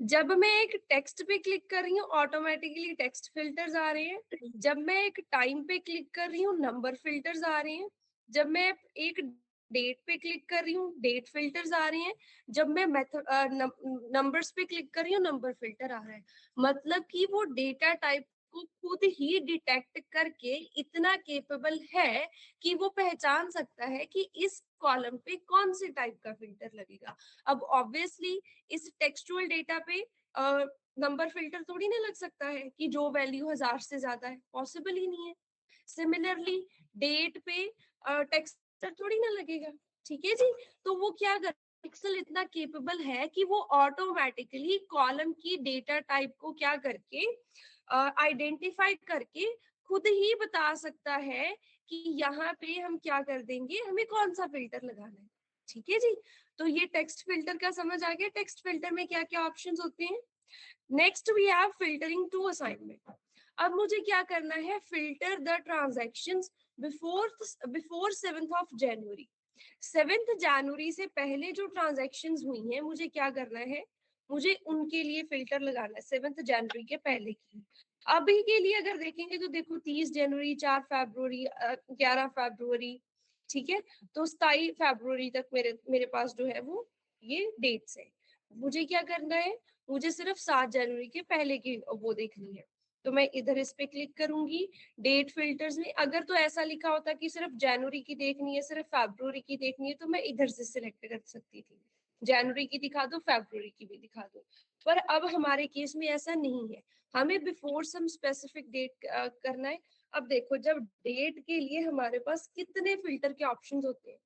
जब मैं एक टेक्स्ट पे क्लिक कर रही हूँ ऑटोमेटिकली टेक्स्ट फिल्टर्स आ रहे हैं, जब मैं एक टाइम पे क्लिक कर रही हूँ नंबर फिल्टर्स आ रहे हैं, जब मैं एक डेट पे क्लिक कर रही हूँ डेट फिल्टर्स आ रहे हैं, जब मैं मेथड नंबर्स पे क्लिक कर रही हूँ नंबर फिल्टर आ रहा है। मतलब कि वो डेटा टाइप को खुद ही डिटेक्ट करके इतना केपेबल है कि वो पहचान सकता है कि इस कॉलम पे कौन से टाइप का फिल्टर लगेगा। अब ऑब्वियसली इस टेक्सचुअल डेटा पे नंबर फिल्टर थोड़ी ना लग सकता है कि जो वैल्यू 1000 से ज्यादा है, पॉसिबल ही नहीं है। सिमिलरली डेट पे टेक्सचर थोड़ी ना लगेगा। ठीक है जी, तो वो क्या कर, पिक्सल इतना केपेबल है कि वो ऑटोमेटिकली कॉलम की डेटा टाइप को क्या करके आइडेंटिफाई करके खुद ही बता सकता है कि यहाँ पे हम क्या कर देंगे, हमें कौन सा फिल्टर लगाना है। ठीक है जी, तो ये टेक्स्ट फिल्टर का समझ आ गया। टेक्स्ट फिल्टर में क्या क्या ऑप्शंस होते हैं। Next we have filtering to assignment. अब मुझे क्या करना है, filter the transactions before before 7 January से पहले जो ट्रांजैक्शंस हुई हैं मुझे क्या करना है, मुझे उनके लिए फिल्टर लगाना है 7 जनवरी के पहले की। अभी के लिए अगर देखेंगे तो देखो 30 जनवरी, 4 फरवरी, 11 फरवरी, ठीक है, तो 27 फरवरी तक मेरे मेरे पास जो है वो ये डेट्स है। मुझे क्या करना है, मुझे सिर्फ 7 जनवरी के पहले की वो देखनी है। तो मैं इधर इस पे क्लिक करूंगी। डेट फिल्टर्स में अगर तो ऐसा लिखा होता कि सिर्फ जनवरी की देखनी है, सिर्फ फरवरी की देखनी है, तो मैं इधर से सिलेक्ट कर सकती थी, जनवरी की दिखा दो, फरवरी की भी दिखा दो। पर अब हमारे केस में ऐसा नहीं है, हमें बिफोर सम स्पेसिफिक डेट करना है। अब देखो जब डेट के लिए हमारे पास कितने फिल्टर के ऑप्शंस होते हैं,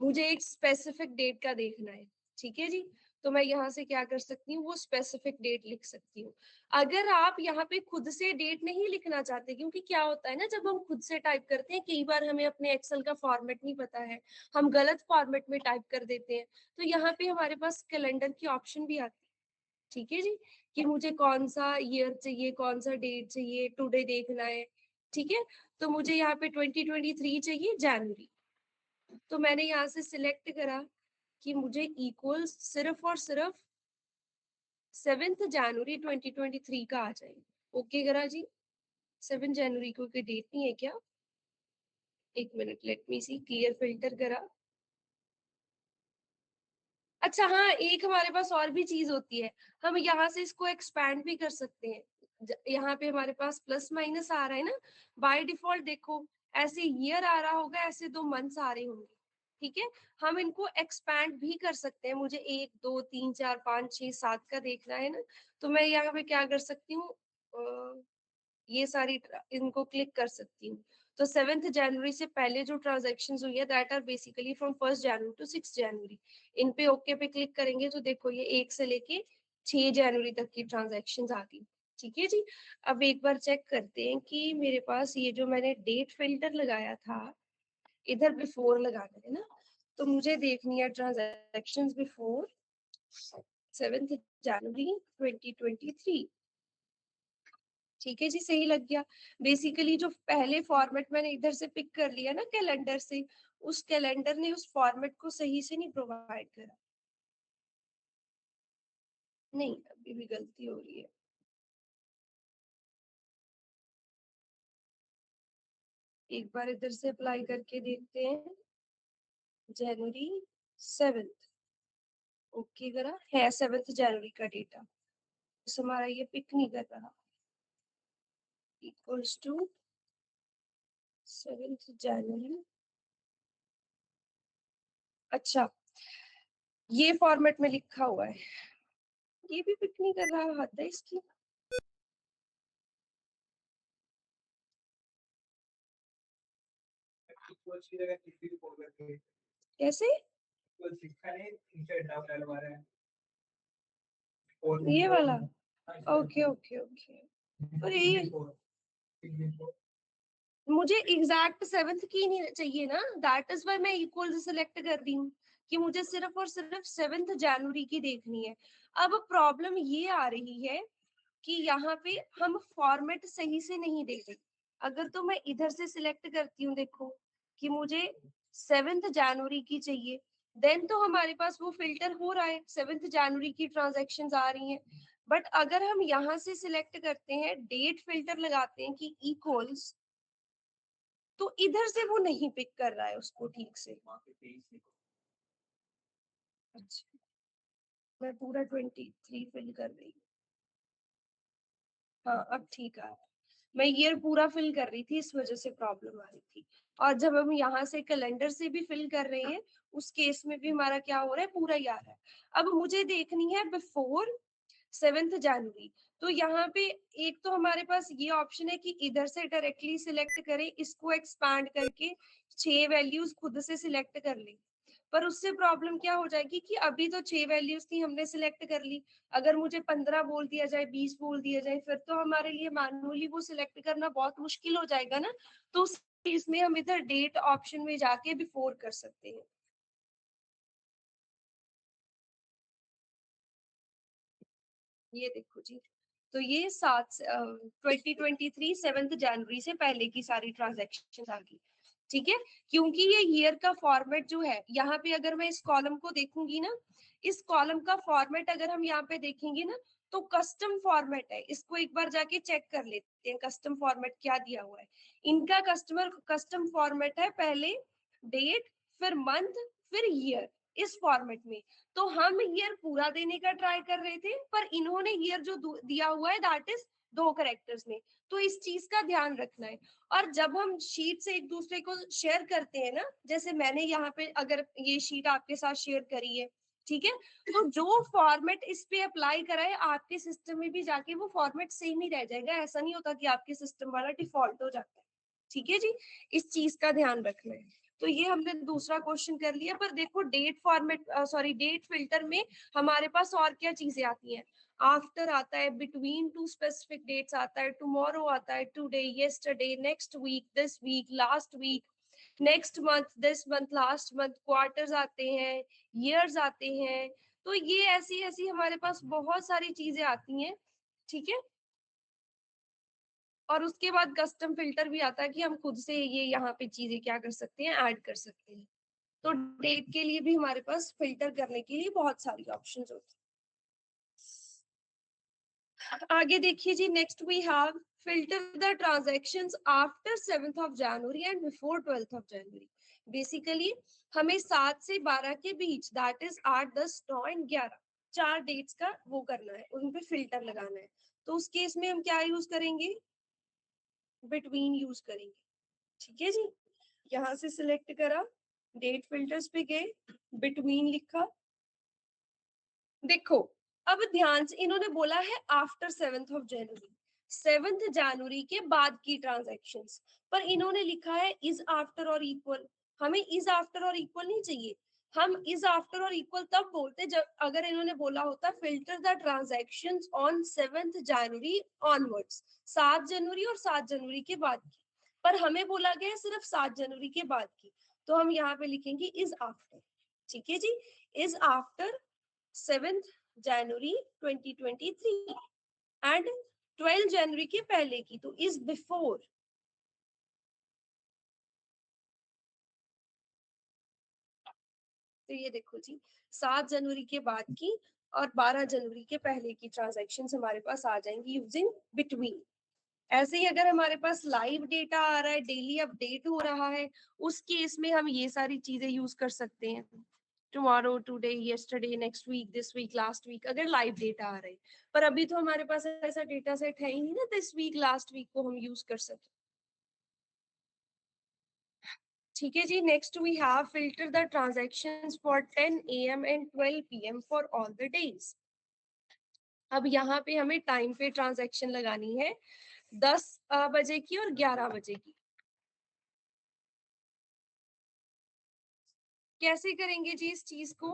मुझे एक स्पेसिफिक डेट का देखना है। ठीक है जी, तो मैं यहाँ से क्या कर सकती हूँ, वो स्पेसिफिक डेट लिख सकती हूँ। अगर आप यहाँ पे खुद से डेट नहीं लिखना चाहते, क्योंकि क्या होता है ना, जब हम खुद से टाइप करते हैं कई बार हमें अपने एक्सेल का फॉर्मेट नहीं पता है, हम गलत फॉर्मेट में टाइप कर देते हैं, तो यहाँ पे हमारे पास कैलेंडर की ऑप्शन भी आती है। ठीक है जी, कि मुझे कौन सा ईयर चाहिए, कौन सा डेट चाहिए, टुडे देखना है। ठीक है, तो मुझे यहाँ पे 2023 चाहिए जनवरी, तो मैंने यहाँ से सिलेक्ट करा कि मुझे इक्वल सिर्फ और सिर्फ 7 जनवरी 2023 का आ जाए। ओके करा जी, 7 जनवरी को कोई डेट नहीं है क्या, एक मिनट लेट मी सी, क्लियर फिल्टर करा। अच्छा हाँ, एक हमारे पास और भी चीज होती है, हम यहाँ से इसको एक्सपैंड भी कर सकते हैं। यहाँ पे हमारे पास प्लस माइनस आ रहा है ना, बाय डिफॉल्ट देखो ऐसे ईयर आ रहा होगा, ऐसे 2 मंथ्स आ रहे होंगे। ठीक है, हम इनको एक्सपैंड भी कर सकते हैं। मुझे 1 2 3 4 5 6 7 का देखना है ना, तो मैं यहाँ पे क्या कर सकती हूँ, ये सारी इनको क्लिक कर सकती हूँ। तो 7 जनवरी से पहले जो ट्रांजेक्शन हुई है that are basically from 1 January to 6 January. इन पे ओके पे क्लिक करेंगे तो देखो ये 1 से लेके 6 जनवरी तक की ट्रांजेक्शन आ गई। ठीक है जी, अब एक बार चेक करते हैं कि मेरे पास ये जो मैंने डेट फिल्टर लगाया था, इधर बिफोर लगाना है ना, तो मुझे देखनी है ट्रांजेक्शन बिफोर 7 जनवरी 2023। ठीक है जी, सही लग गया। बेसिकली जो पहले फॉर्मेट मैंने इधर से पिक कर लिया ना कैलेंडर से, उस कैलेंडर ने उस फॉर्मेट को सही से नहीं प्रोवाइड करा। नहीं, अभी भी गलती हो रही है। एक बार इधर से अप्लाई करके देखते हैं। जनवरी 7, ओके करा है 7 जनवरी का डेटा, तो हमारा ये पिक नहीं कर रहा, इक्वल्स टू 7 जनवरी। अच्छा, ये फॉर्मेट में लिखा हुआ है, ये भी पिक नहीं कर रहा, हद है इसकी। कैसे ये वाला? ओके ओके ओके, और ये मुझे एग्जैक्ट 7th की नहीं चाहिए ना, दैट इज वाई मैं इक्वल सिलेक्ट कर रही हूँ कि मुझे सिर्फ और सिर्फ 7th जनवरी की देखनी है। अब प्रॉब्लम ये आ रही है कि यहाँ पे हम फॉर्मेट सही से नहीं दे रहे। अगर तो मैं इधर से सिलेक्ट करती हूँ, देखो कि मुझे 7th जनवरी की चाहिए, देन तो हमारे पास वो फिल्टर हो रहा है, 7th जनवरी की ट्रांजैक्शंस आ रही हैं। बट अगर हम यहाँ से सिलेक्ट करते हैं, डेट फिल्टर लगाते हैं कि इक्वल्स, तो इधर से वो नहीं पिक कर रहा है उसको ठीक से। अच्छा, मैं पूरा 23 फिल कर रही हूँ। हाँ अब ठीक है, मैं ईयर पूरा फिल कर रही थी, इस वजह से प्रॉब्लम आ रही थी। और जब हम यहाँ से कैलेंडर से भी फिल कर रहे हैं, उस केस में भी हमारा क्या हो रहा है, पूरा ही आ रहा है। अब मुझे देखनी है बिफोर 7th जनवरी, तो यहाँ पे एक तो हमारे पास ये ऑप्शन है कि इधर से डायरेक्टली सिलेक्ट करें, इसको एक्सपैंड करके 6 वैल्यूज खुद से सिलेक्ट कर लें। पर उससे प्रॉब्लम क्या हो जाएगी कि अभी तो 6 वैल्यूज थी, हमने सिलेक्ट कर ली, अगर मुझे 15 बोल दिया जाए, 20 बोल दिया जाए, फिर तो हमारे लिए मैनुअली वो सिलेक्ट करना बहुत मुश्किल हो जाएगा ना। तो इसमें हम इधर डेट ऑप्शन में जाके बिफोर कर सकते हैं। ये देखो जी, तो ये 2023 7th जनवरी से पहले की सारी ट्रांजेक्शन आ गई। ठीक है, क्योंकि ये ईयर का फॉर्मेट जो है, यहाँ पे अगर मैं इस कॉलम को देखूंगी ना, इस कॉलम का फॉर्मेट अगर हम यहाँ पे देखेंगे ना, तो कस्टम फॉर्मेट है। इसको एक बार जाके चेक कर लेते हैं कस्टम फॉर्मेट क्या दिया हुआ है। इनका कस्टम फॉर्मेट है, पहले डेट, फिर मंथ, फिर ईयर, इस फॉर्मेट में। तो हम ईयर पूरा देने का ट्राई कर रहे थे, पर इन्होंने ईयर जो दिया हुआ है दैट इज 2 कैरेक्टर्स में। तो इस चीज का ध्यान रखना है। और जब हम शीट से एक दूसरे को शेयर करते हैं ना, जैसे मैंने यहाँ पे अगर ये शीट आपके साथ शेयर करी है, ठीक है, तो जो फॉर्मेट इस पे अप्लाई करा है, आपके सिस्टम में भी जाके वो फॉर्मेट सेम ही रह जाएगा। ऐसा नहीं होता कि आपके सिस्टम वाला डिफॉल्ट हो जाता है। ठीक है जी, इस चीज का ध्यान रखना है। तो ये हमने दूसरा क्वेश्चन कर लिया। पर देखो date format, sorry date filter में हमारे पास और क्या चीजें आती हैं, आफ्टर आता है, बिटवीन टू स्पेसिफिक डेट्स आता है, टुमारो आता है, today, yesterday, next week, this week, last week, next month, this month, last month, quarters आते हैं, ईयर्स आते हैं। तो ये ऐसी ऐसी हमारे पास बहुत सारी चीजें आती हैं। ठीक है, और उसके बाद कस्टम फिल्टर भी आता है कि हम खुद से ये यहाँ पे चीजें क्या कर सकते हैं, ऐड कर सकते हैं। तो डेट के लिए भी हमारे पास फिल्टर करने के लिए बहुत सारी ऑप्शंस होती हैं। आगे देखिए जी, next we have filter the transactions after 7th of January and before 12th of January. Basically हमें 7 से 12 के बीच, दैट इज 8, 10, 9 एंड 11, 4 डेट्स का वो करना है, उन पे फिल्टर लगाना है। तो उस केस में हम क्या यूज करेंगे, बिटवीन यूज करेंगे। ठीक है जी, यहाँ से सिलेक्ट करा, डेट फिल्टर्स पे गए, बिटवीन लिखा। देखो, अब ध्यान से, इन्होंने बोला है after 7th of January, 7th जनवरी के बाद की ट्रांजैक्शंस, पर इन्होंने लिखा है इज आफ्टर और इक्वल। हमें इज आफ्टर और इक्वल नहीं चाहिए। हम इज आफ्टर और इक्वल तब बोलते जब, अगर इन्होंने बोला होता filter the transactions on 7th January onwards, 7 जनवरी और 7 जनवरी के बाद की। पर हमें बोला गया है सिर्फ 7 जनवरी के बाद की, तो हम यहाँ पे लिखेंगे इज आफ्टर। ठीक है जी, is after 7th January 2023 and 12 जनवरी के पहले की, तो इज बिफोर। तो ये देखो जी, 7 जनवरी के बाद की और 12 जनवरी के पहले की ट्रांजैक्शन हमारे पास आ जाएंगी यूजिंग बिटवीन। ऐसे ही अगर हमारे पास लाइव डेटा आ रहा है, डेली अपडेट हो रहा है, उस केस में हम ये सारी चीजें यूज कर सकते हैं। Tomorrow, today, yesterday, next week, this week, last week, अगर लाइव डेटा आ रहा है। पर अभी तो हमारे पास ऐसा डेटा सेट है ही नहीं ना दिस वीक लास्ट वीक को हम यूज कर सके। ठीक है जी, next we have filter the transactions for 10 AM and 12 PM for all the days. अब यहाँ पे हमें टाइम पे ट्रांजैक्शन लगानी है 10 बजे की और 11 बजे की। कैसे करेंगे जी इस चीज को?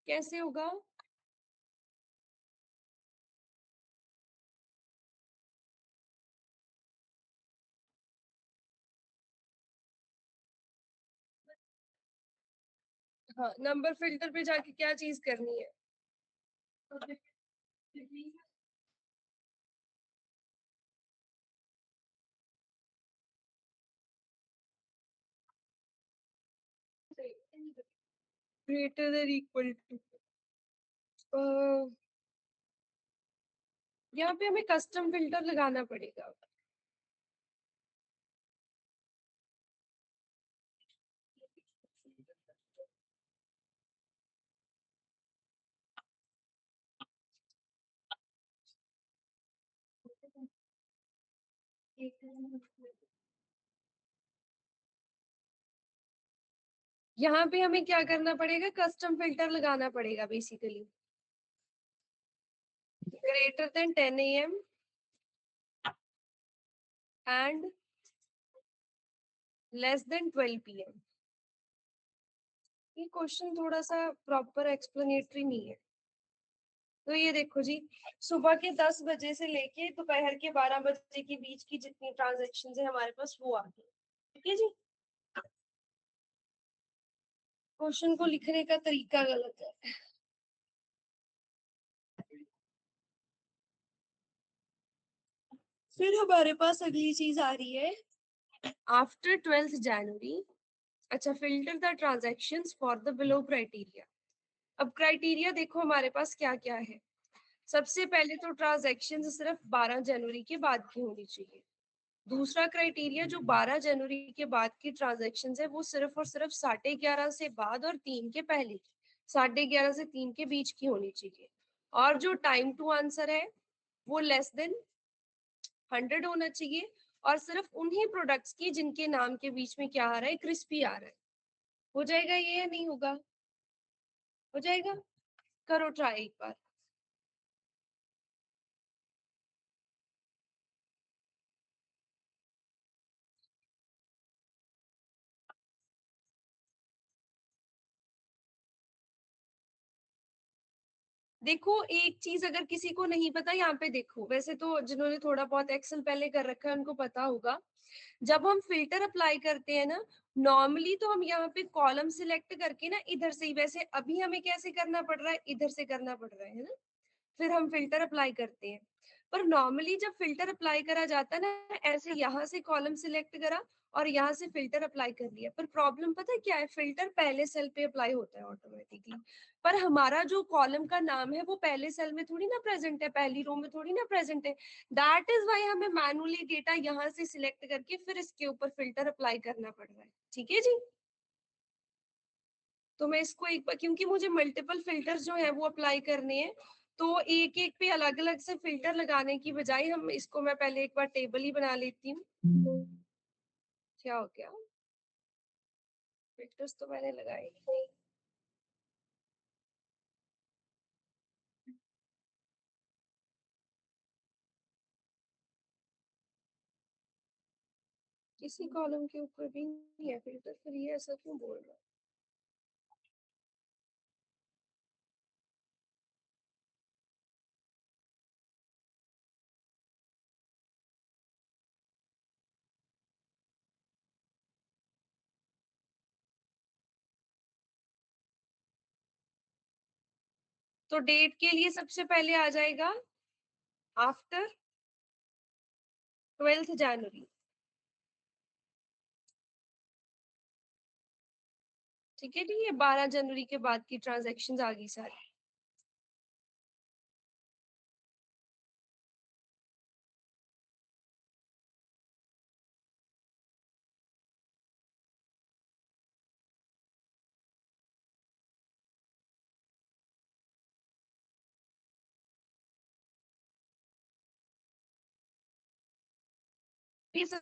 कैसे होगा? हाँ, नंबर फिल्टर पे जाके क्या चीज करनी है? ग्रेटर देन इक्वल टू, यहाँ पे हमें कस्टम फिल्टर लगाना पड़ेगा। यहाँ पे हमें क्या करना पड़ेगा? कस्टम फिल्टर लगाना पड़ेगा basically. Greater than 10 AM and less than 12 PM। ये क्वेश्चन थोड़ा सा प्रॉपर एक्सप्लेनेटरी नहीं है। तो ये देखो जी, सुबह के 10 बजे से लेके दोपहर के 12 बजे के बीच की जितनी ट्रांजेक्शन है हमारे पास वो आ गई। ठीक है जी, क्वेश्चन को लिखने का तरीका गलत है। फिर हमारे पास अगली चीज आ रही है आफ्टर 12th जनवरी। अच्छा, filter the transactions for the below criteria. अब क्राइटेरिया देखो हमारे पास क्या क्या है। सबसे पहले तो ट्रांजेक्शन सिर्फ 12 जनवरी के बाद की होनी चाहिए। दूसरा क्राइटेरिया, जो 12 जनवरी के बाद की ट्रांजेक्शन है वो सिर्फ और सिर्फ 11:30 से बाद और 3 के पहले की, 11:30 से 3 के बीच की होनी चाहिए। और जो टाइम टू आंसर है वो लेस देन 100 होना चाहिए, और सिर्फ उन्हीं प्रोडक्ट्स की जिनके नाम के बीच में क्या आ रहा है? क्रिस्पी आ रहा है। हो जाएगा ये या नहीं होगा? हो जाएगा। करो ट्राई एक बार। देखो एक चीज अगर किसी को नहीं पता, यहाँ पे देखो, वैसे तो जिन्होंने थोड़ा बहुत एक्सेल पहले कर रखा है उनको पता होगा। जब हम फिल्टर अप्लाई करते हैं ना, नॉर्मली तो हम यहाँ पे कॉलम सिलेक्ट करके ना इधर से ही, वैसे अभी हमें कैसे करना पड़ रहा है? इधर से करना पड़ रहा है ना, फिर हम फिल्टर अप्लाई करते हैं। पर नॉर्मली जब फिल्टर अप्लाई करा जाता है ना, ऐसे यहाँ से कॉलम सिलेक्ट करा और यहाँ से फिल्टर अप्लाई कर लिया। पर प्रॉब्लम पता है क्या है? फिल्टर पहले सेल पे अप्लाई होता है ऑटोमेटिकली, पर हमारा जो कॉलम का नाम है वो पहले सेल में थोड़ी ना प्रेजेंट है, पहली रो में थोड़ी ना प्रेजेंट है। दैट इज वाई हमें मैनुअली डेटा यहाँ से सिलेक्ट करके फिर इसके ऊपर फिल्टर अप्लाई करना पड़ रहा है। ठीक है जी, तो मैं इसको एक बार, क्योंकि मुझे मल्टीपल फिल्टर्स जो है वो अप्लाई करने हैं, तो एक एक पे अलग अलग से फिल्टर लगाने की बजाय हम इसको, मैं पहले एक बार टेबल ही बना लेती हूँ। क्या हो गया? फिल्टर्स तो मैंने लगाए ही नहीं। किसी कॉलम के ऊपर भी नहीं है फिल्टर, फिर ये ऐसा क्यों बोल रहा है? तो डेट के लिए सबसे पहले आ जाएगा आफ्टर 12th जनवरी। ठीक है जी, ये 12 जनवरी के बाद की ट्रांजेक्शन आ गई सारी। इस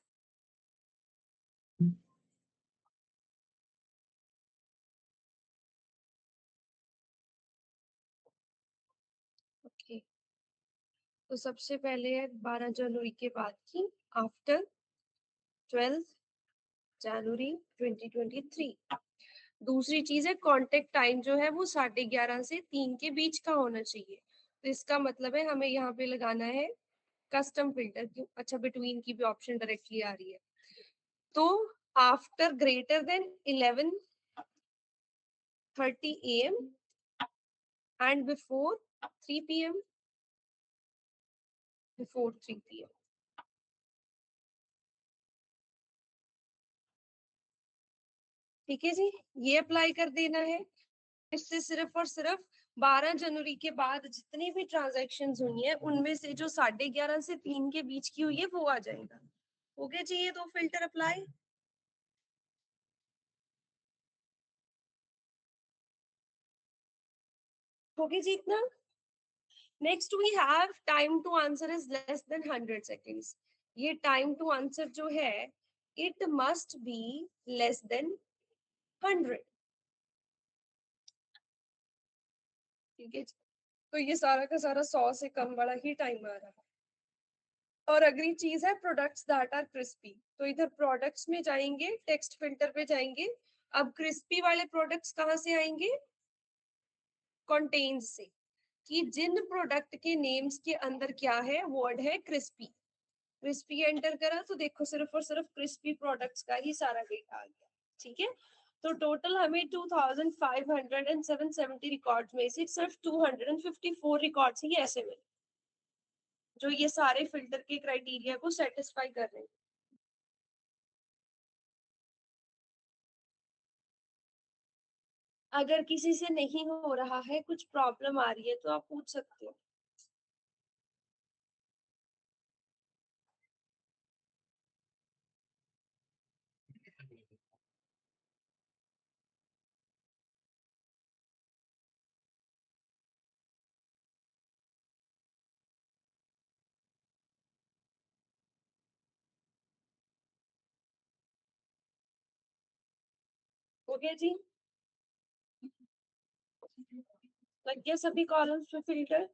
ओके, तो सबसे पहले है 12 जनवरी के बाद की, आफ्टर 12 जनवरी 2023। दूसरी चीज है कांटेक्ट टाइम जो है वो 11:30 से 3 के बीच का होना चाहिए। तो इसका मतलब है हमें यहाँ पे लगाना है कस्टम फिल्टर। क्यों? अच्छा, बिटवीन की भी ऑप्शन डायरेक्टली आ रही है। तो after greater than 11:30 AM and before 3 PM, before 3 PM। ठीक है जी, ये अप्लाई कर देना है। इससे सिर्फ और सिर्फ 12 जनवरी के बाद जितनी भी ट्रांजेक्शन हुई है उनमें से जो 11:30 से 3 के बीच की हुई है वो आ जाएगा। हो गया जी ये दो फिल्टर अप्लाई। हो गया जी इतना। Next we have time to answer is less than 100 seconds. ये टाइम टू आंसर जो है it must be less than 100। ठीक है जी? तो ये सारा का सारा 100 से कम वाला ही टाइम आ रहा है। और अगली चीज है प्रोडक्ट्स दैट आर क्रिस्पी। तो इधर प्रोडक्ट्स में जाएंगे, टेक्स्ट फिल्टर पे जाएंगे। अब क्रिस्पी वाले प्रोडक्ट्स कहाँ से आएंगे? कंटेन्स से, कि जिन प्रोडक्ट के नेम्स के अंदर क्या है, वर्ड है क्रिस्पी। क्रिस्पी एंटर करा तो देखो सिर्फ और सिर्फ क्रिस्पी प्रोडक्ट्स का ही सारा डेटा आ गया। ठीक है, तो टोटल हमें 2507 रिकॉर्ड्स में से सिर्फ 254 रिकॉर्ड्स ही ऐसे मिले जो ये सारे फिल्टर के क्राइटेरिया को सेटिस्फाई कर रहे हैं। अगर किसी से नहीं हो रहा है, कुछ प्रॉब्लम आ रही है, तो आप पूछ सकते हो। हो गया जी, लग गया सभी कॉलम्स पे फिल्टर।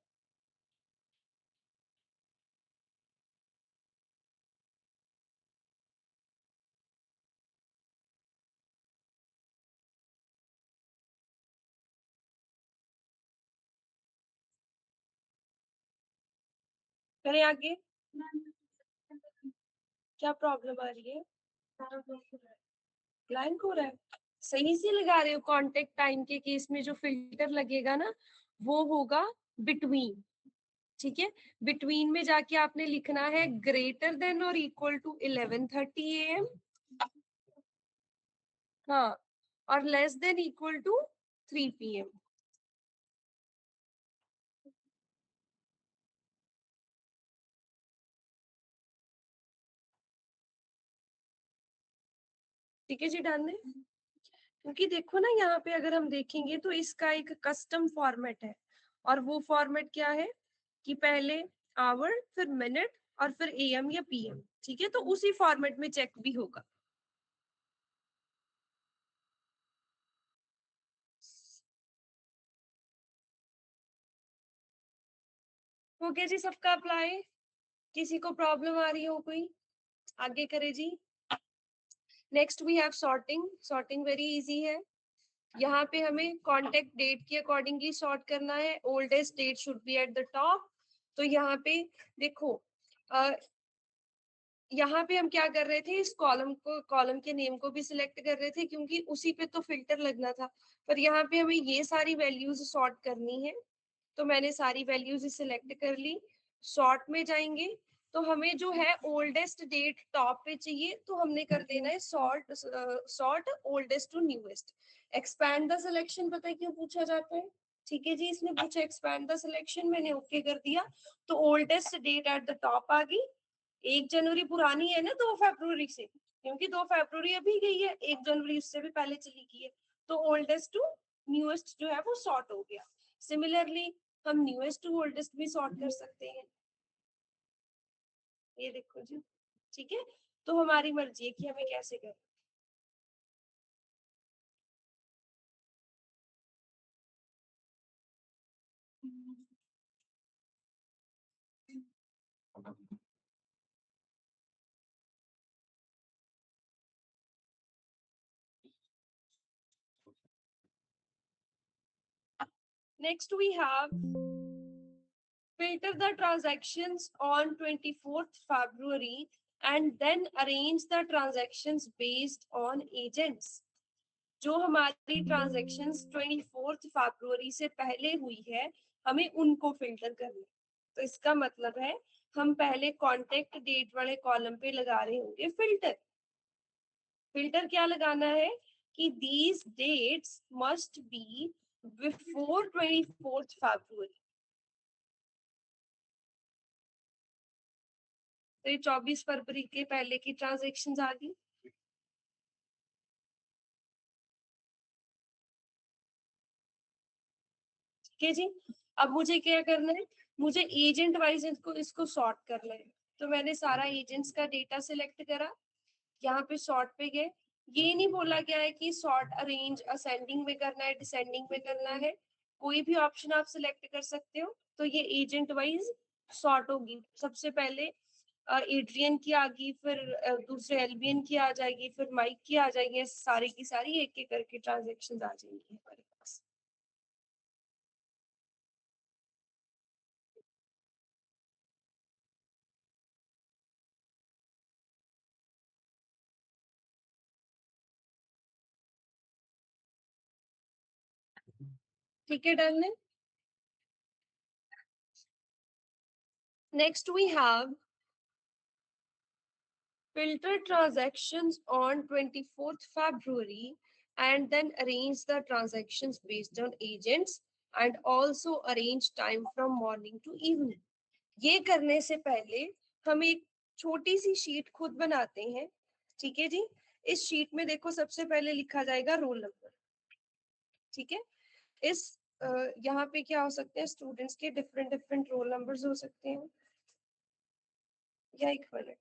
करें आगे, क्या प्रॉब्लम आ रही है? ब्लैंक हो रहा है। सही से लगा रहे हो। कांटेक्ट टाइम के केस में जो फिल्टर लगेगा ना वो होगा बिटवीन। ठीक है, बिटवीन में जाके आपने लिखना है ग्रेटर देन और इक्वल टू 11:30 AM। हाँ, और less than equal to 3 PM। ठीक है जी, डन है। क्योंकि देखो ना यहाँ पे अगर हम देखेंगे तो इसका एक कस्टम फॉर्मेट है। और वो फॉर्मेट क्या है कि पहले आवर, फिर मिनट, और फिर AM या PM। ठीक है, तो उसी फॉर्मेट में चेक भी होगा। हो गया जी सबका अप्लाई। किसी को प्रॉब्लम आ रही हो कोई? आगे करे जी। Next we have sorting. Sorting very easy है। यहाँ पे हमें कॉन्टेक्ट डेट के अकॉर्डिंगली सॉर्ट करना है। Oldest date should be at the top. तो यहाँ पे देखो, यहाँ पे हम क्या कर रहे थे, इस कॉलम को, कॉलम के नेम को भी सिलेक्ट कर रहे थे क्योंकि उसी पे तो फिल्टर लगना था। पर यहाँ पे हमें ये सारी वैल्यूज सॉर्ट करनी है। तो मैंने सारी वैल्यूज सिलेक्ट कर ली। सॉर्ट में जाएंगे तो हमें जो है ओल्डेस्ट डेट टॉप पे चाहिए, तो हमने कर देना है sort, sort oldest to newest. Expand the selection, पता है क्यों पूछा जाता है? ठीक है जी, इसने पूछा एक्सपैंड द सिलेक्शन, मैंने ओके कर दिया। तो oldest date at the top आ गई। 1 जनवरी पुरानी है ना 2 फरवरी से, क्योंकि 2 फरवरी अभी गई है, 1 जनवरी उससे भी पहले चली गई है। तो ओल्डेस्ट टू न्यूएस्ट जो है वो सॉर्ट हो गया। सिमिलरली हम न्यूएस्ट टू ओल्डेस्ट भी सॉर्ट कर सकते हैं। ये देखो जी। ठीक है, तो हमारी मर्जी है कि हमें कैसे करना। Next we have filter the transactions on 24th February and then arrange the transactions based on agents. जो हमारी ट्रांजैक्शंस 24th फरवरी से पहले हुई है हमें उनको फिल्टर करना है। तो इसका मतलब है हम पहले कॉन्टेक्ट डेट वाले कॉलम पे लगा रहे होंगे फिल्टर। फिल्टर क्या लगाना है कि these dates must be before 24th February. तो ये 24 फरवरी के पहले की ट्रांजेक्शन आ गई। ठीक है जी। अब मुझे क्या करना है, मुझे एजेंट वाइज इसको सॉर्ट करना है। तो मैंने सारा एजेंट्स का डेटा सिलेक्ट करा, यहाँ पे सॉर्ट पे गए। ये नहीं बोला गया है कि सॉर्ट अरेंज असेंडिंग में करना है डिसेंडिंग में करना है, कोई भी ऑप्शन आप सिलेक्ट कर सकते हो। तो ये एजेंट वाइज सॉर्ट होगी। सबसे पहले एड्रियन की आ गई, फिर दूसरे एल्बियन की आ जाएगी, फिर माइक की आ जाएगी, सारी की सारी एक एक करके ट्रांजेक्शन आ जाएंगी हमारे पास। ठीक है, डन है। Next we have filter transactions on 24th February and then arrange the transactions based on agents and also arrange time from morning to evening. ये करने से पहले हम एक छोटी सी शीट खुद बनाते हैं। ठीक है जी। इस शीट में देखो सबसे पहले लिखा जाएगा रोल नंबर। ठीक है। इस यहाँ पे क्या हो सकते हैं, स्टूडेंट्स के डिफरेंट डिफरेंट रोल नंबर्स हो सकते हैं। या एक मिनट,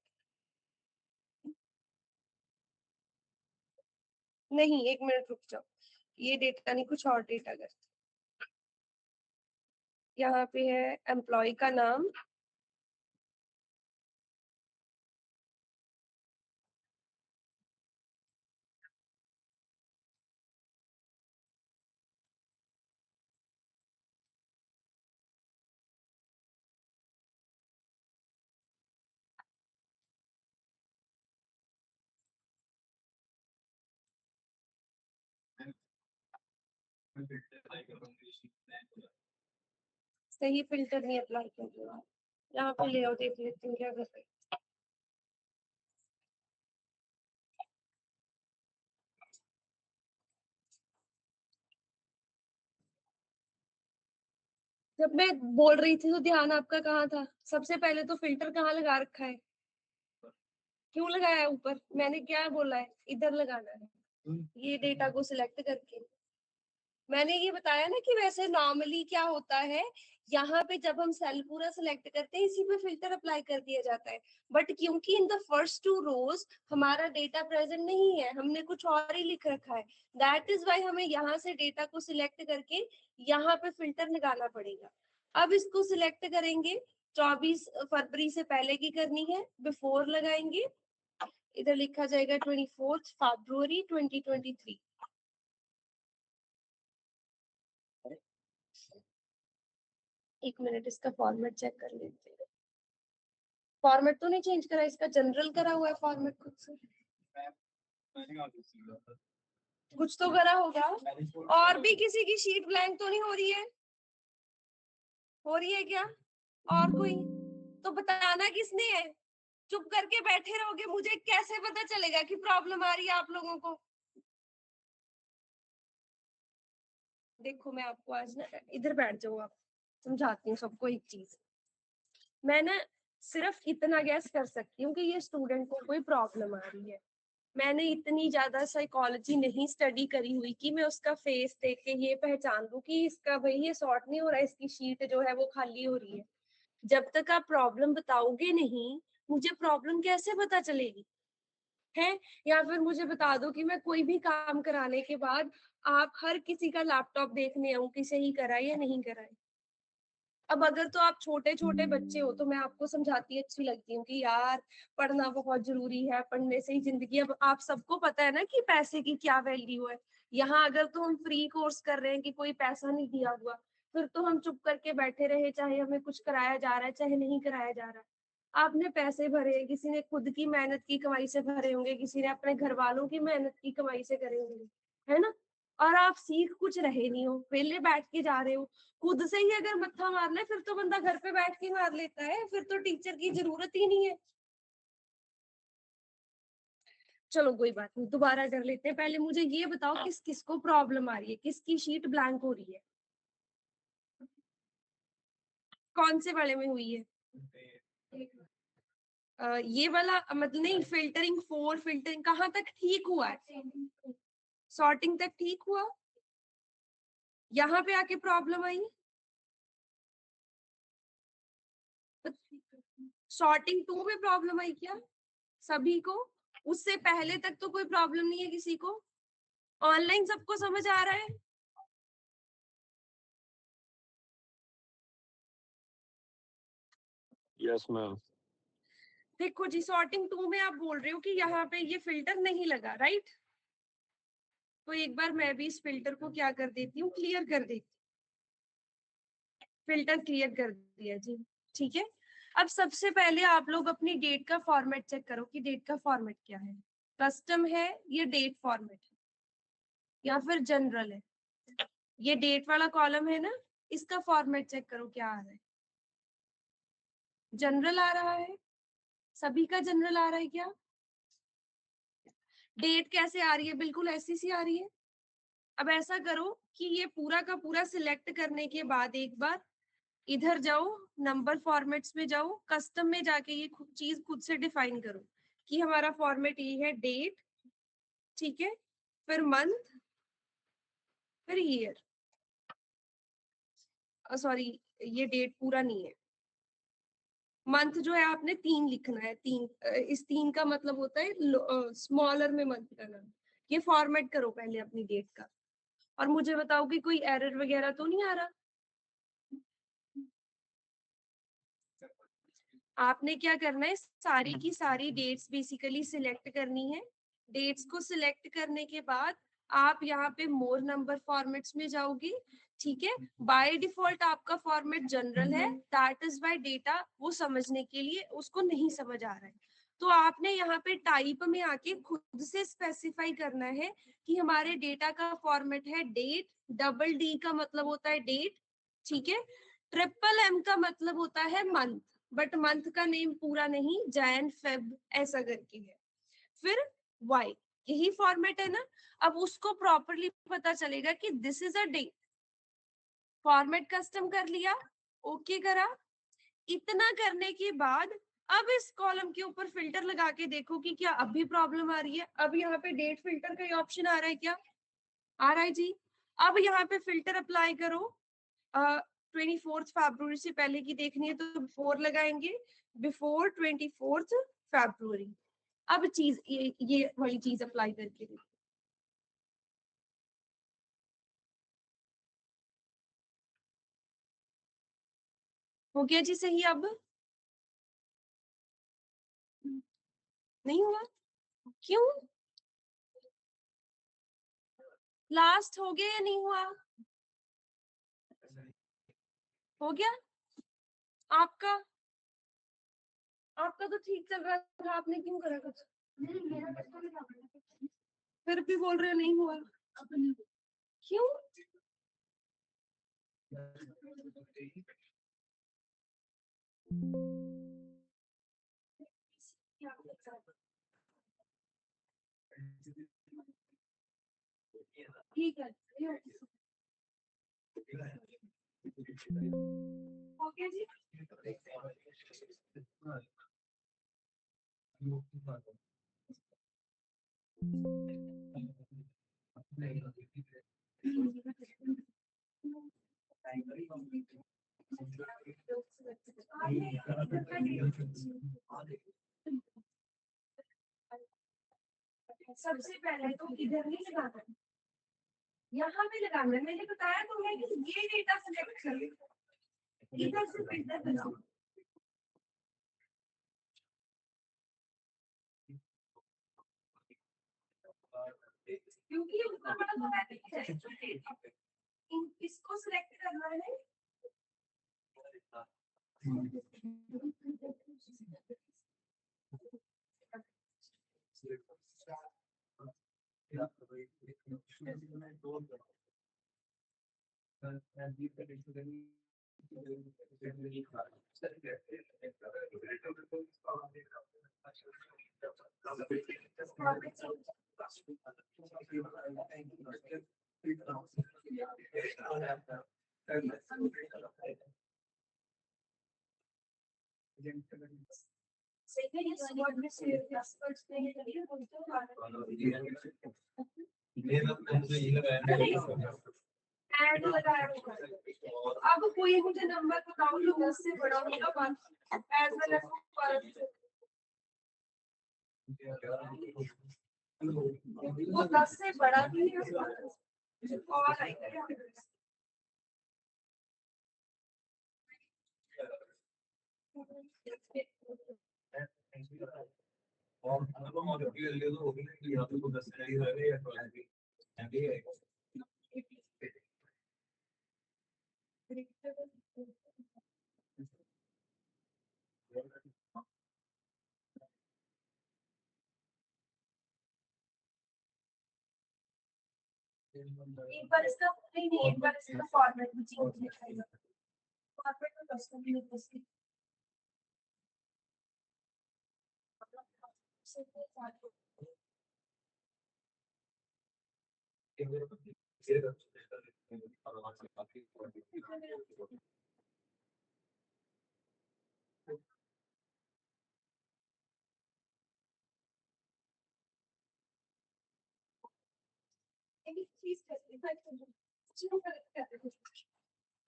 नहीं एक मिनट रुक जाओ, ये डेटा नहीं कुछ और डेटा कर। यहाँ पे है एम्प्लॉय का नाम, सही फिल्टर नहीं अप्लाई कर रहे हो। यहाँ पे ले आओ, देख लेते हैं क्या कर रहे हैं। जब मैं बोल रही थी तो ध्यान आपका कहाँ था? सबसे पहले तो फिल्टर कहाँ लगा रखा है? क्यों लगाया है ऊपर? मैंने क्या बोला है, इधर लगाना है ये डेटा को सिलेक्ट करके। मैंने ये बताया ना कि वैसे नॉर्मली क्या होता है, यहाँ पे जब हम सेल पूरा सिलेक्ट करते हैं इसी पे फिल्टर अप्लाई कर दिया जाता है। बट क्योंकि in the first two rows हमारा डेटा प्रेजेंट नहीं है, हमने कुछ और ही लिख रखा है, दैट इज वाई हमें यहाँ से डेटा को सिलेक्ट करके यहाँ पे फिल्टर लगाना पड़ेगा। अब इसको सिलेक्ट करेंगे, 24 फरवरी से पहले की करनी है, बिफोर लगाएंगे, इधर लिखा जाएगा 24 फरवरी 2023। एक मिनट, इसका फॉर्मेट चेक कर लेते हैं। फॉर्मेट तो नहीं चेंज करा, इसका जनरल करा हुआ है फॉर्मेट खुद से। कुछ तो करा होगा। और भी किसी की शीट ब्लैंक तो नहीं हो रही है? हो रही है क्या और कोई? तो बताना किसने है? चुप करके बैठे रहोगे, मुझे कैसे पता चलेगा कि प्रॉब्लम आ रही है आप लोगों को? देखो मैं आपको आज ना, इधर बैठ जाओ आप, समझाती हूँ सबको एक चीज। मैं ना सिर्फ इतना गैस कर सकती हूँ कि ये स्टूडेंट को कोई प्रॉब्लम आ रही है। मैंने इतनी ज्यादा साइकोलॉजी नहीं स्टडी करी हुई कि मैं उसका फेस देख के ये पहचान लूं कि इसका भाई ये सॉर्ट नहीं हो रहा, इसकी शीट जो है वो खाली हो रही है। जब तक आप प्रॉब्लम बताओगे नहीं, मुझे प्रॉब्लम कैसे पता चलेगी? है? या फिर मुझे बता दो कि मैं कोई भी काम कराने के बाद आप हर किसी का लैपटॉप देखने आऊँ कि सही करा है या नहीं करा है। अब अगर तो आप छोटे-छोटे बच्चे हो तो मैं आपको समझाती अच्छी लगती हूँ कि यार पढ़ना बहुत ज़रूरी है, पढ़ने से ही ज़िंदगी। अब आप सबको पता है ना कि पैसे की क्या वैल्यू है। यहाँ अगर तो हम फ्री कोर्स कर रहे हैं कि कोई पैसा नहीं दिया हुआ, फिर तो हम चुप करके बैठे रहे, चाहे हमें कुछ कराया जा रहा है, चाहे नहीं कराया जा रहा है। आपने पैसे भरे, किसी ने खुद की मेहनत की कमाई से भरे होंगे, किसी ने अपने घरवालों की मेहनत की कमाई से करे होंगे, है ना? और आप सीख कुछ रहे नहीं हो, वेले बैठ के जा रहे हो। खुद से ही अगर मत्था मारना है, फिर तो बंदा घर पे बैठ के मार लेता है, फिर तो टीचर की ज़रूरत ही नहीं है। चलो कोई बात नहीं, दोबारा कर लेते हैं। पहले मुझे ये बताओ किस-किस को प्रॉब्लम आ रही है? किसकी शीट ब्लैंक हो रही है? कौन से वाले में हुई है? ये वाला मतलब नहीं फ़िल्टरिंग 4 फ़िल्टरिंग कहाँ तक ठीक हुआ है? सॉर्टिंग तक ठीक हुआ? यहाँ पे आके प्रॉब्लम आई? सॉर्टिंग 2 में प्रॉब्लम आई क्या? सभी को? उससे पहले तक तो कोई प्रॉब्लम नहीं है किसी को? ऑनलाइन सबको समझ आ रहा है? Yes ma'am. देखो जी सॉर्टिंग 2 में आप बोल रहे हो कि यहाँ पे ये फ़िल्टर नहीं लगा, राइट? तो एक बार मैं भी इस फ़िल्टर को क्या कर देती हूँ, क्लियर कर देती हूँ। फ़िल्टर क्लियर कर दिया जी, ठीक है? अब सबसे पहले आप लोग अपनी डेट का फॉर्मेट चेक करो कि डेट का फॉर्मेट क्या है? कस्टम है, ये डेट फॉर्मेट है या फिर जनरल है? ये डेट वाला कॉलम है ना, इसका फॉर्मेट चेक करो क्या आ रहा है? जनरल आ रहा है? सभी का जनरल आ रहा है क्या? डेट कैसे आ रही है? बिल्कुल ऐसी सी आ रही है। अब ऐसा करो कि ये पूरा का पूरा सिलेक्ट करने के बाद एक बार इधर जाओ, नंबर फॉर्मेट्स में जाओ, कस्टम में जाके ये चीज खुद से डिफाइन करो कि हमारा फॉर्मेट ये है डेट, ठीक है, फिर मंथ, फिर ईयर। सॉरी, ये डेट पूरा नहीं है। मंथ जो है आपने 3 लिखना है, 3 इस 3 का मतलब होता है स्मॉलर में मंथ का नाम। ये फॉर्मेट करो पहले अपनी डेट का और मुझे बताओ कि कोई एरर वगैरह तो नहीं आ रहा। आपने क्या करना है, सारी की सारी डेट्स बेसिकली सिलेक्ट करनी है। डेट्स को सिलेक्ट करने के बाद आप यहाँ पे मोर नंबर फॉर्मेट्स में जाओगी, ठीक है। बाय डिफॉल्ट आपका फॉर्मेट जनरल है, दैट इज बाय डेटा, वो समझने के लिए उसको नहीं समझ आ रहा है तो आपने यहाँ पे टाइप में आके खुद से स्पेसिफाई करना है कि हमारे डेटा का फॉर्मेट है डेट, डबल डी का मतलब होता है डेट, ठीक है, ट्रिपल एम का मतलब होता है मंथ, बट मंथ का नेम पूरा नहीं, जैन फेब ऐसा करके है, फिर वाई, यही फॉर्मेट है ना। अब उसको प्रॉपरली पता चलेगा कि this is a date, format custom कर लिया, ओके करा, इतना करने के बाद अब इस कॉलम के ऊपर फिल्टर लगा के देखो कि क्या अब भी प्रॉब्लम आ रही है। अब यहाँ पे डेट फिल्टर का ऑप्शन आ रहा है क्या? आ रहा है जी। अब यहाँ पे फिल्टर अप्लाई करो, 24 फरवरी से पहले की देखनी है तो बिफोर लगाएंगे, बिफोर 24 फरवरी। अब चीज ये वाली चीज अप्लाई करके देखो। हो गया जी सही? अब नहीं हुआ? क्यों? लास्ट हो गया या नहीं हुआ? हो गया आपका? आपका तो ठीक चल रहा था, आपने क्यों करा कुछ? फिर भी बोल रहे हो नहीं हुआ? क्यों? ठीक है, हो गया जी। सबसे पहले तो इधर नहीं लगाना है, यहाँ पे लगाना है। मैंने बताया तुम्हें कि ये डेटा सिलेक्ट कर इधर से फिल्टर बनाओ। क्योंकि ये उतना बड़ा तो है नहीं है, इसको सिलेक्ट करना है। ऐड लगाया होगा। अब कोई मुझे नंबर बताओ जो 10 से बड़ा होगा, एज वेल एज वो 10 से बड़ा भी है और आएगा। एक बार इसका नहीं, एक बार इसका फॉर्मेट भी चेंज दिखाएगा। फॉर्मेट में कस्टम नहीं होता इसकी।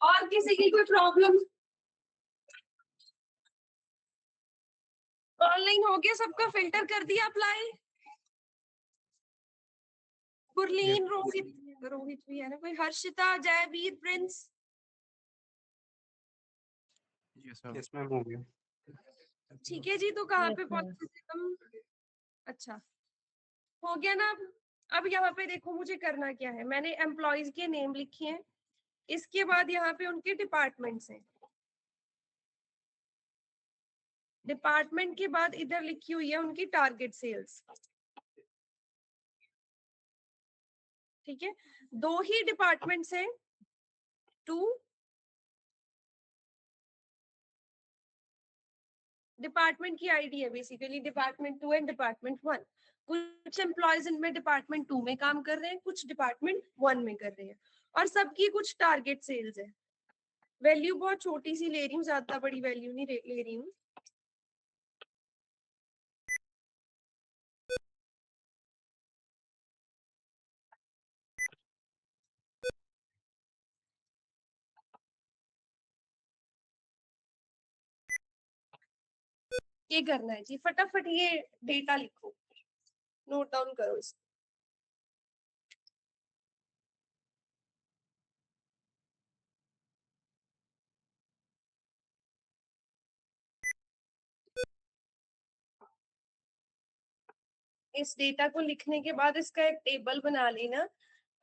और किसी की कोई प्रॉब्लम? ऑनलाइन हो गया सबका, फिल्टर कर दिया अप्लाई? गुरलीन, रोहित, रोहित भी है ना कोई, Harshita, Jaiveer, Prince? Yes ma'am हो गया। ठीक है जी, तो कहाँ पे पहुंचे थे हम? अच्छा, हो गया ना। अब यहाँ पे देखो मुझे करना क्या है, मैंने एम्प्लॉयज के नेम लिखे हैं, इसके बाद यहाँ पे उनके डिपार्टमेंट्स हैं। डिपार्टमेंट के बाद इधर लिखी हुई है उनकी टारगेट सेल्स। ठीक है, दो ही डिपार्टमेंट्स हैं, 2 डिपार्टमेंट की आईडी है बेसिकली, डिपार्टमेंट 2 एंड डिपार्टमेंट 1। कुछ एम्प्लॉयज इनमें डिपार्टमेंट 2 में काम कर रहे हैं, कुछ डिपार्टमेंट 1 में कर रहे हैं, और सबकी कुछ टारगेट सेल्स है। वैल्यू बहुत छोटी सी ले रही हूँ, ज्यादा बड़ी वैल्यू नहीं ले रही हूँ। ये करना है जी, फटाफट ये डेटा लिखो, नोट डाउन करो इसको। इस डेटा को लिखने के बाद इसका एक टेबल बना लेना,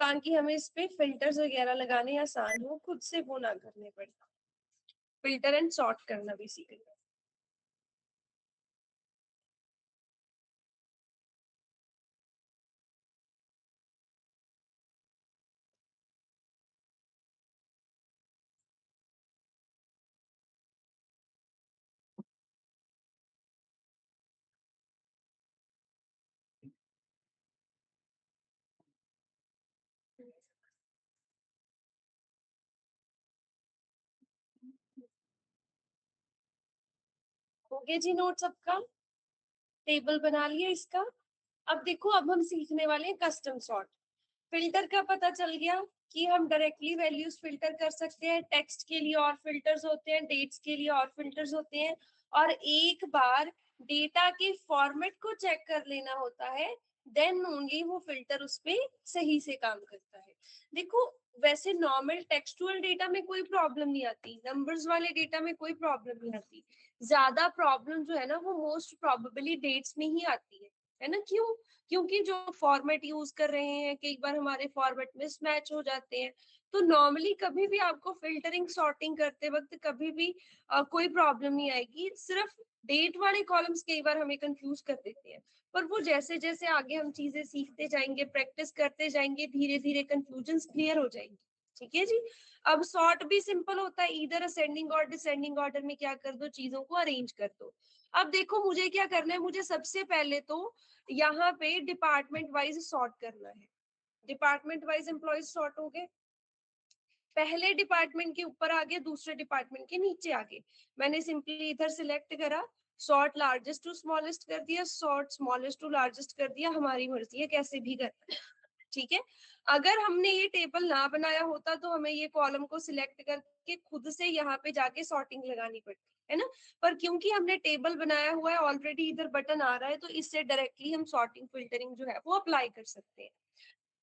ताकि हमें इस पे फिल्टर्स वगैरह लगाने आसान हो, खुद से वो ना करने पड़े। फिल्टर एंड सॉर्ट करना बेसिकली। हो गया जी नोट सबका, टेबल बना लिया इसका। अब देखो, अब हम सीखने वाले हैं कस्टम सॉर्ट। फिल्टर का पता चल गया कि हम डायरेक्टली वैल्यूज फिल्टर कर सकते हैं, टेक्स्ट के लिए और फिल्टर्स होते हैं, डेट्स के लिए और फिल्टर्स होते हैं, और एक बार डेटा के फॉर्मेट को चेक कर लेना होता है देन ओनली वो फिल्टर उस पे सही से काम करता है। देखो वैसे नॉर्मल टेक्सचुअल डेटा में कोई प्रॉब्लम नहीं आती, नंबर्स वाले डेटा में कोई प्रॉब्लम नहीं आती। ज्यादा प्रॉब्लम जो है ना वो मोस्ट प्रोबेबली डेट्स में ही आती है ना? क्यों? क्योंकि जो फॉर्मेट यूज कर रहे हैं कई बार हमारे फॉर्मेट मिसमैच हो जाते हैं। तो नॉर्मली कभी भी आपको फिल्टरिंग सॉर्टिंग करते वक्त कभी भी कोई प्रॉब्लम नहीं आएगी। सिर्फ डेट वाले कॉलम्स कई बार हमें कंफ्यूज कर देते हैं, पर वो जैसे जैसे आगे हम चीजें सीखते जाएंगे, प्रैक्टिस करते जाएंगे, धीरे धीरे कंफ्यूजन क्लियर हो जाएंगी। ठीक है जी। अब सॉर्ट भी सिंपल होता है, इधर असेंडिंग और डिसेंडिंग ऑर्डर में क्या कर दो, चीजों को अरेंज कर दो। अब देखो मुझे क्या करना है, मुझे सबसे पहले तो यहाँ पे डिपार्टमेंट वाइज सॉर्ट करना है। डिपार्टमेंट वाइज एम्प्लॉयज सॉर्ट हो गए, पहले डिपार्टमेंट के ऊपर आ गए, दूसरे डिपार्टमेंट के नीचे आ गए। मैंने सिंपली इधर सिलेक्ट करा, सॉर्ट लार्जेस्ट टू स्मॉलेस्ट कर दिया, सॉर्ट स्मॉलेस्ट टू लार्जेस्ट कर दिया, हमारी मर्जी है कैसे भी करना है। ठीक है। अगर हमने ये टेबल ना बनाया होता तो हमें ये कॉलम को सिलेक्ट करके खुद से यहाँ पे जाके सॉर्टिंग लगानी पड़ती है ना? पर क्योंकि हमने टेबल बनाया हुआ है ऑलरेडी, इधर बटन आ रहा है, तो इससे डायरेक्टली हम सॉर्टिंग फिल्टरिंग जो है वो अप्लाई कर सकते हैं।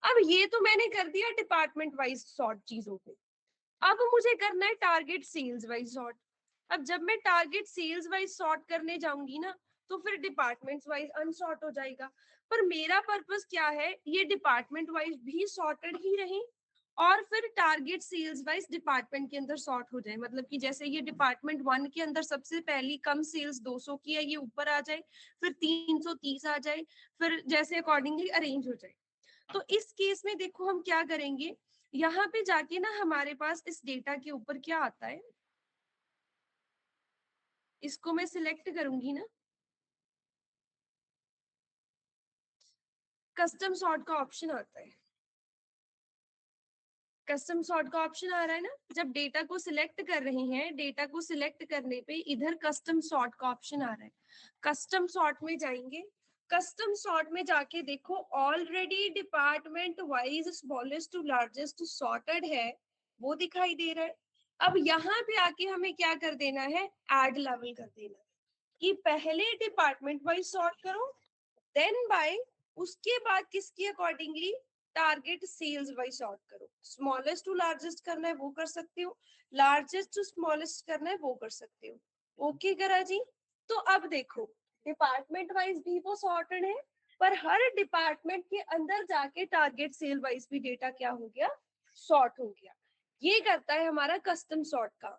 अब ये तो मैंने कर दिया डिपार्टमेंट वाइज सॉर्ट चीजों को। अब मुझे करना है टारगेट सेल्स वाइज सॉर्ट। अब जब मैं टारगेट सेल्स वाइज सॉर्ट करने जाऊंगी ना, तो फिर डिपार्टमेंट्स वाइज अनसॉर्ट हो जाएगा। पर मेरा पर्पस क्या है, ये डिपार्टमेंट वाइज भी सॉर्टेड ही रहे और फिर टारगेट सेल्स वाइज डिपार्टमेंट के अंदर सॉर्ट हो जाए। मतलब कि जैसे ये डिपार्टमेंट 1 के अंदर सबसे पहली कम सेल्स 200 की है, ये ऊपर आ जाए, फिर 330 आ जाए, फिर जैसे अकॉर्डिंगली अरेंज हो जाए। तो इस केस में देखो हम क्या करेंगे, यहाँ पे जाके ना हमारे पास इस डेटा के ऊपर क्या आता है, इसको मैं सिलेक्ट करूंगी ना, कस्टम सॉर्ट का ऑप्शन आता है। कस्टम सॉर्ट का ऑप्शन आ रहा है ना, जब डेटा को सिलेक्ट कर रहे हैं, डेटा को सिलेक्ट करने पे इधर कस्टम सॉर्ट का ऑप्शन आ रहा है। कस्टम सॉर्ट में जाएंगे, कस्टम सॉर्ट में जाके देखो already department wise smallest to largest sorted है, वो दिखाई दे रहा है। अब यहाँ पे आके हमें क्या कर देना है, एड लेवल कर देना है कि पहले डिपार्टमेंट वाइज सॉर्ट करो, देन बाय, उसके बाद किसकी accordingly target sales wise sort करो। स्मॉलेस्ट टू लार्जेस्ट करना है वो कर सकते हो, लार्जेस्ट टू स्मॉलेस्ट करना है वो कर सकते हो। ओके करा जी। तो अब देखो डिपार्टमेंट वाइज भी वो सॉर्टेड है, पर हर डिपार्टमेंट के अंदर जाके टारगेट सेल वाइज भी डेटा क्या हो गया, सॉर्ट हो गया। ये करता है हमारा कस्टम सॉर्ट का।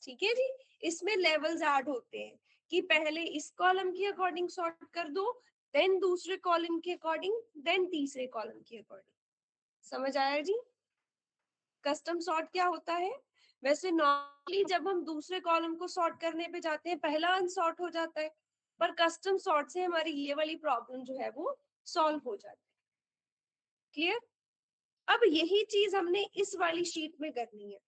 ठीक है जी। इसमें लेवल्स ऐड होते हैं कि पहले इस कॉलम के अकॉर्डिंग सॉर्ट कर दो, देन दूसरे कॉलम के अकॉर्डिंग, देन तीसरे कॉलम के अकॉर्डिंग। समझ आया जी? कस्टम सॉर्ट क्या होता है? वैसे नॉर्मली जब हम दूसरे कॉलम को सॉर्ट करने पे जाते हैं पहला अनसॉर्ट हो जाता है, पर कस्टम सॉर्ट से हमारी ये वाली प्रॉब्लम जो है वो सॉल्व हो जाती है। क्लियर? अब यही चीज हमने इस वाली शीट में करनी है।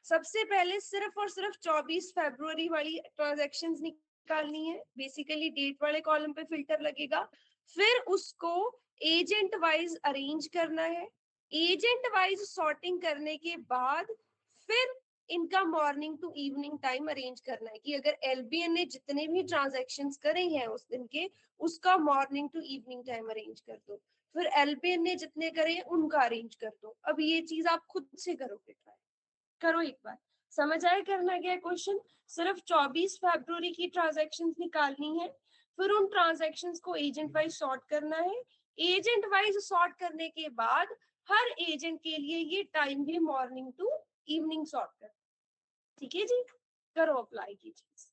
सबसे पहले सिर्फ और सिर्फ 24 फरवरी वाली ट्रांजैक्शंस निकालनी है, बेसिकली डेट वाले कॉलम पे फिल्टर लगेगा। फिर उसको एजेंट वाइज अरेंज करना है, एजेंट वाइज सॉर्टिंग करने के बाद फिर इनका morning to evening time arrange करना है कि अगर एलबीएन ने जितने भी ट्रांजैक्शंस करे हैं उस दिन के, उसका morning to evening time arrange कर दो। फिर एलबीएन ने जितने करे उनका अरेंज कर दो। अब ये चीज आप खुद से करोगे, ट्राई करो एक बार। समझ आए करना क्या क्वेश्चन? सिर्फ 24 फरवरी की ट्रांजैक्शंस निकालनी है, फिर उन ट्रांजैक्शंस को एजेंट वाइज सॉर्ट करना है। एजेंट वाइज सॉर्ट करने के बाद हर एजेंट के लिए ये टाइम भी मॉर्निंग टू इवनिंग सॉर्ट कर। ठीक है जी, करो अप्लाई की चीज।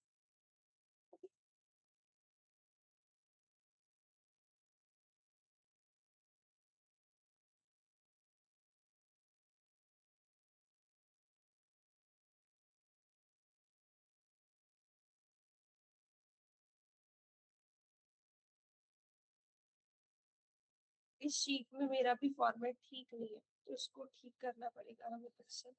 इस शीट में मेरा भी फॉर्मेट ठीक नहीं है, तो इसको ठीक करना पड़ेगा हमें फिर से।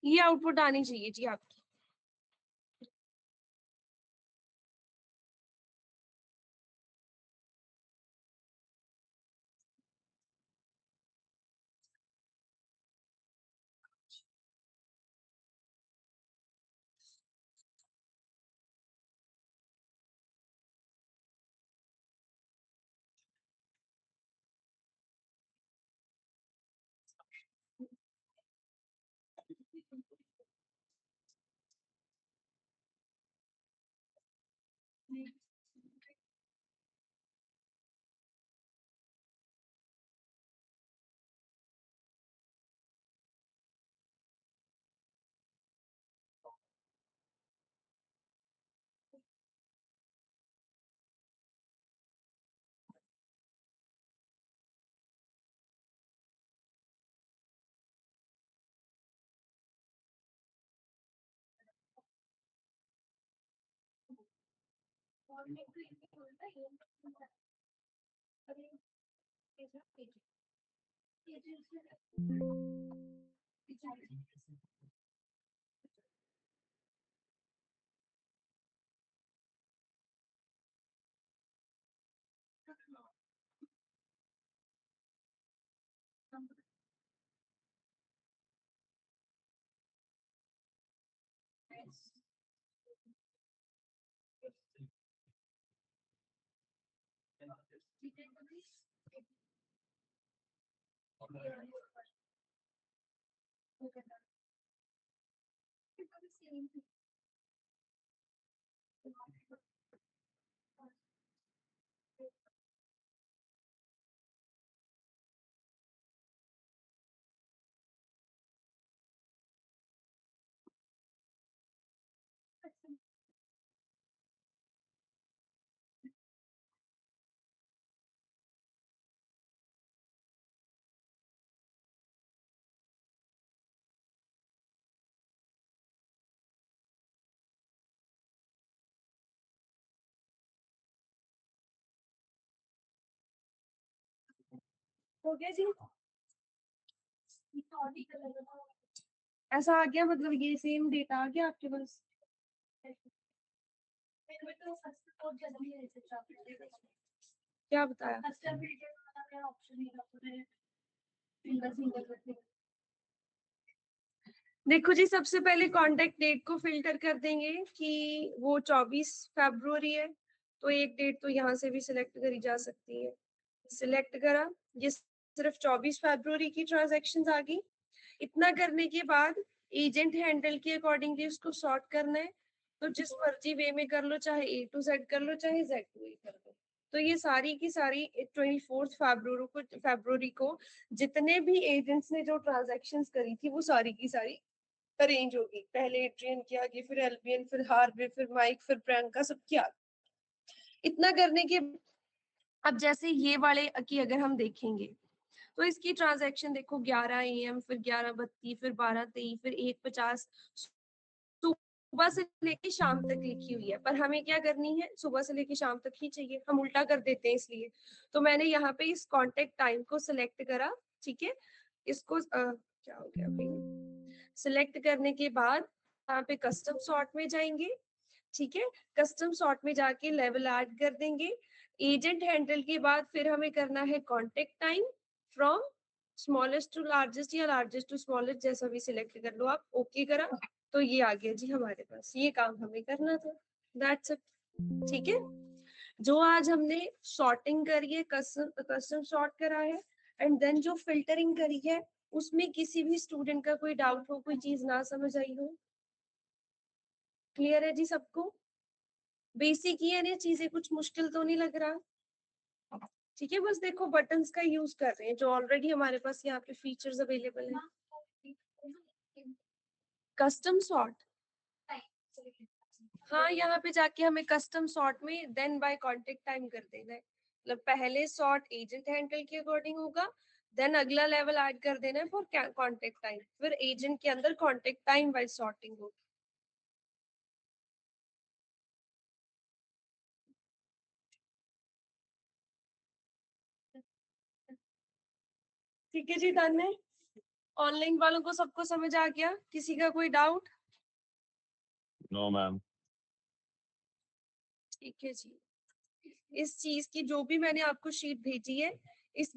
ये आउटपुट आनी चाहिए जी आपकी। हो गया जी। ऐसा आ गया, मतलब ये सेम डेटा आ गया आपके पास। क्या बताया? देखो जी, सबसे पहले कांटेक्ट डेट को फिल्टर कर देंगे कि वो 24 फरवरी है, तो एक डेट तो यहाँ से भी सिलेक्ट करी जा सकती है। सिलेक्ट करा, ये सिर्फ 24 फरवरी की ट्रांजैक्शन आ गई। इतना करने के बाद एजेंट हैंडल के अकॉर्डिंगली उसको सॉर्ट करना है, तो जिस मर्जी वे में कर लो, चाहे A to Z कर लो, चाहे Z to A कर लो। तो ये सारी की सारी 24 फरवरी को जितने भी एजेंट्स ने जो ट्रांजैक्शन करी थी, वो सारी की सारी अरेंज होगी। पहले एड्रियन की आगे, फिर एल्बियन, फिर हार्वे, फिर माइक, फिर प्रियंका, सबकी आगे। इतना करने के अब जैसे ये वाले की अगर हम देखेंगे, तो इसकी ट्रांजैक्शन देखो 11 AM, फिर 11:32, फिर 12:23, फिर 1:50 सुबह से लेके शाम तक लिखी हुई है। पर हमें क्या करनी है, सुबह से लेके शाम तक ही चाहिए, हम उल्टा कर देते हैं इसलिए। तो मैंने यहाँ पे इस कॉन्टेक्ट टाइम को सिलेक्ट करा, ठीक है। इसको क्या हो गया भाई, सिलेक्ट करने के बाद यहाँ पे कस्टम सॉर्ट में जाएंगे, ठीक है। कस्टम सॉर्ट में जाके लेवल ऐड कर देंगे। एजेंट हैंडल के बाद फिर हमें करना है contact time from smallest to largest या लार्जेस्ट टू स्मॉलेस्ट, जैसा भी सिलेक्ट कर लो आप। ओके करा, तो ये आ गया जी हमारे पास। ये काम हमें करना था, दैट्स इट, ठीक है। जो आज हमने सॉर्टिंग करी है, कस्टम सॉर्ट करा है, एंड देन जो फिल्टरिंग करी है, उसमें किसी भी स्टूडेंट का कोई डाउट हो, कोई चीज ना समझ आई हो? क्लियर है जी सबको? बेसिक ही है ना चीजें, कुछ मुश्किल तो नहीं लग रहा? ठीक है, बस देखो बटन्स का यूज कर रहे हैं जो ऑलरेडी हमारे पास यहाँ पे फीचर्स अवेलेबल है। कस्टम सॉर्ट, हाँ यहाँ पे जाके हमें कस्टम सॉर्ट में देन बाय कांटेक्ट टाइम कर देना है। मतलब पहले सॉर्ट एजेंट हैंडल के अकॉर्डिंग होगा, देन अगला लेवल ऐड कर देना है फॉर कांटेक्ट टाइम, फिर एजेंट के अंदर कांटेक्ट टाइम बाय सॉर्टिंग होगी। ठीक है जी, डन है। ऑनलाइन वालों को सबको समझ आ गया? किसी का कोई डाउट? No ma'am. ठीक है जी, इस चीज की जो भी मैंने आपको शीट भेजी है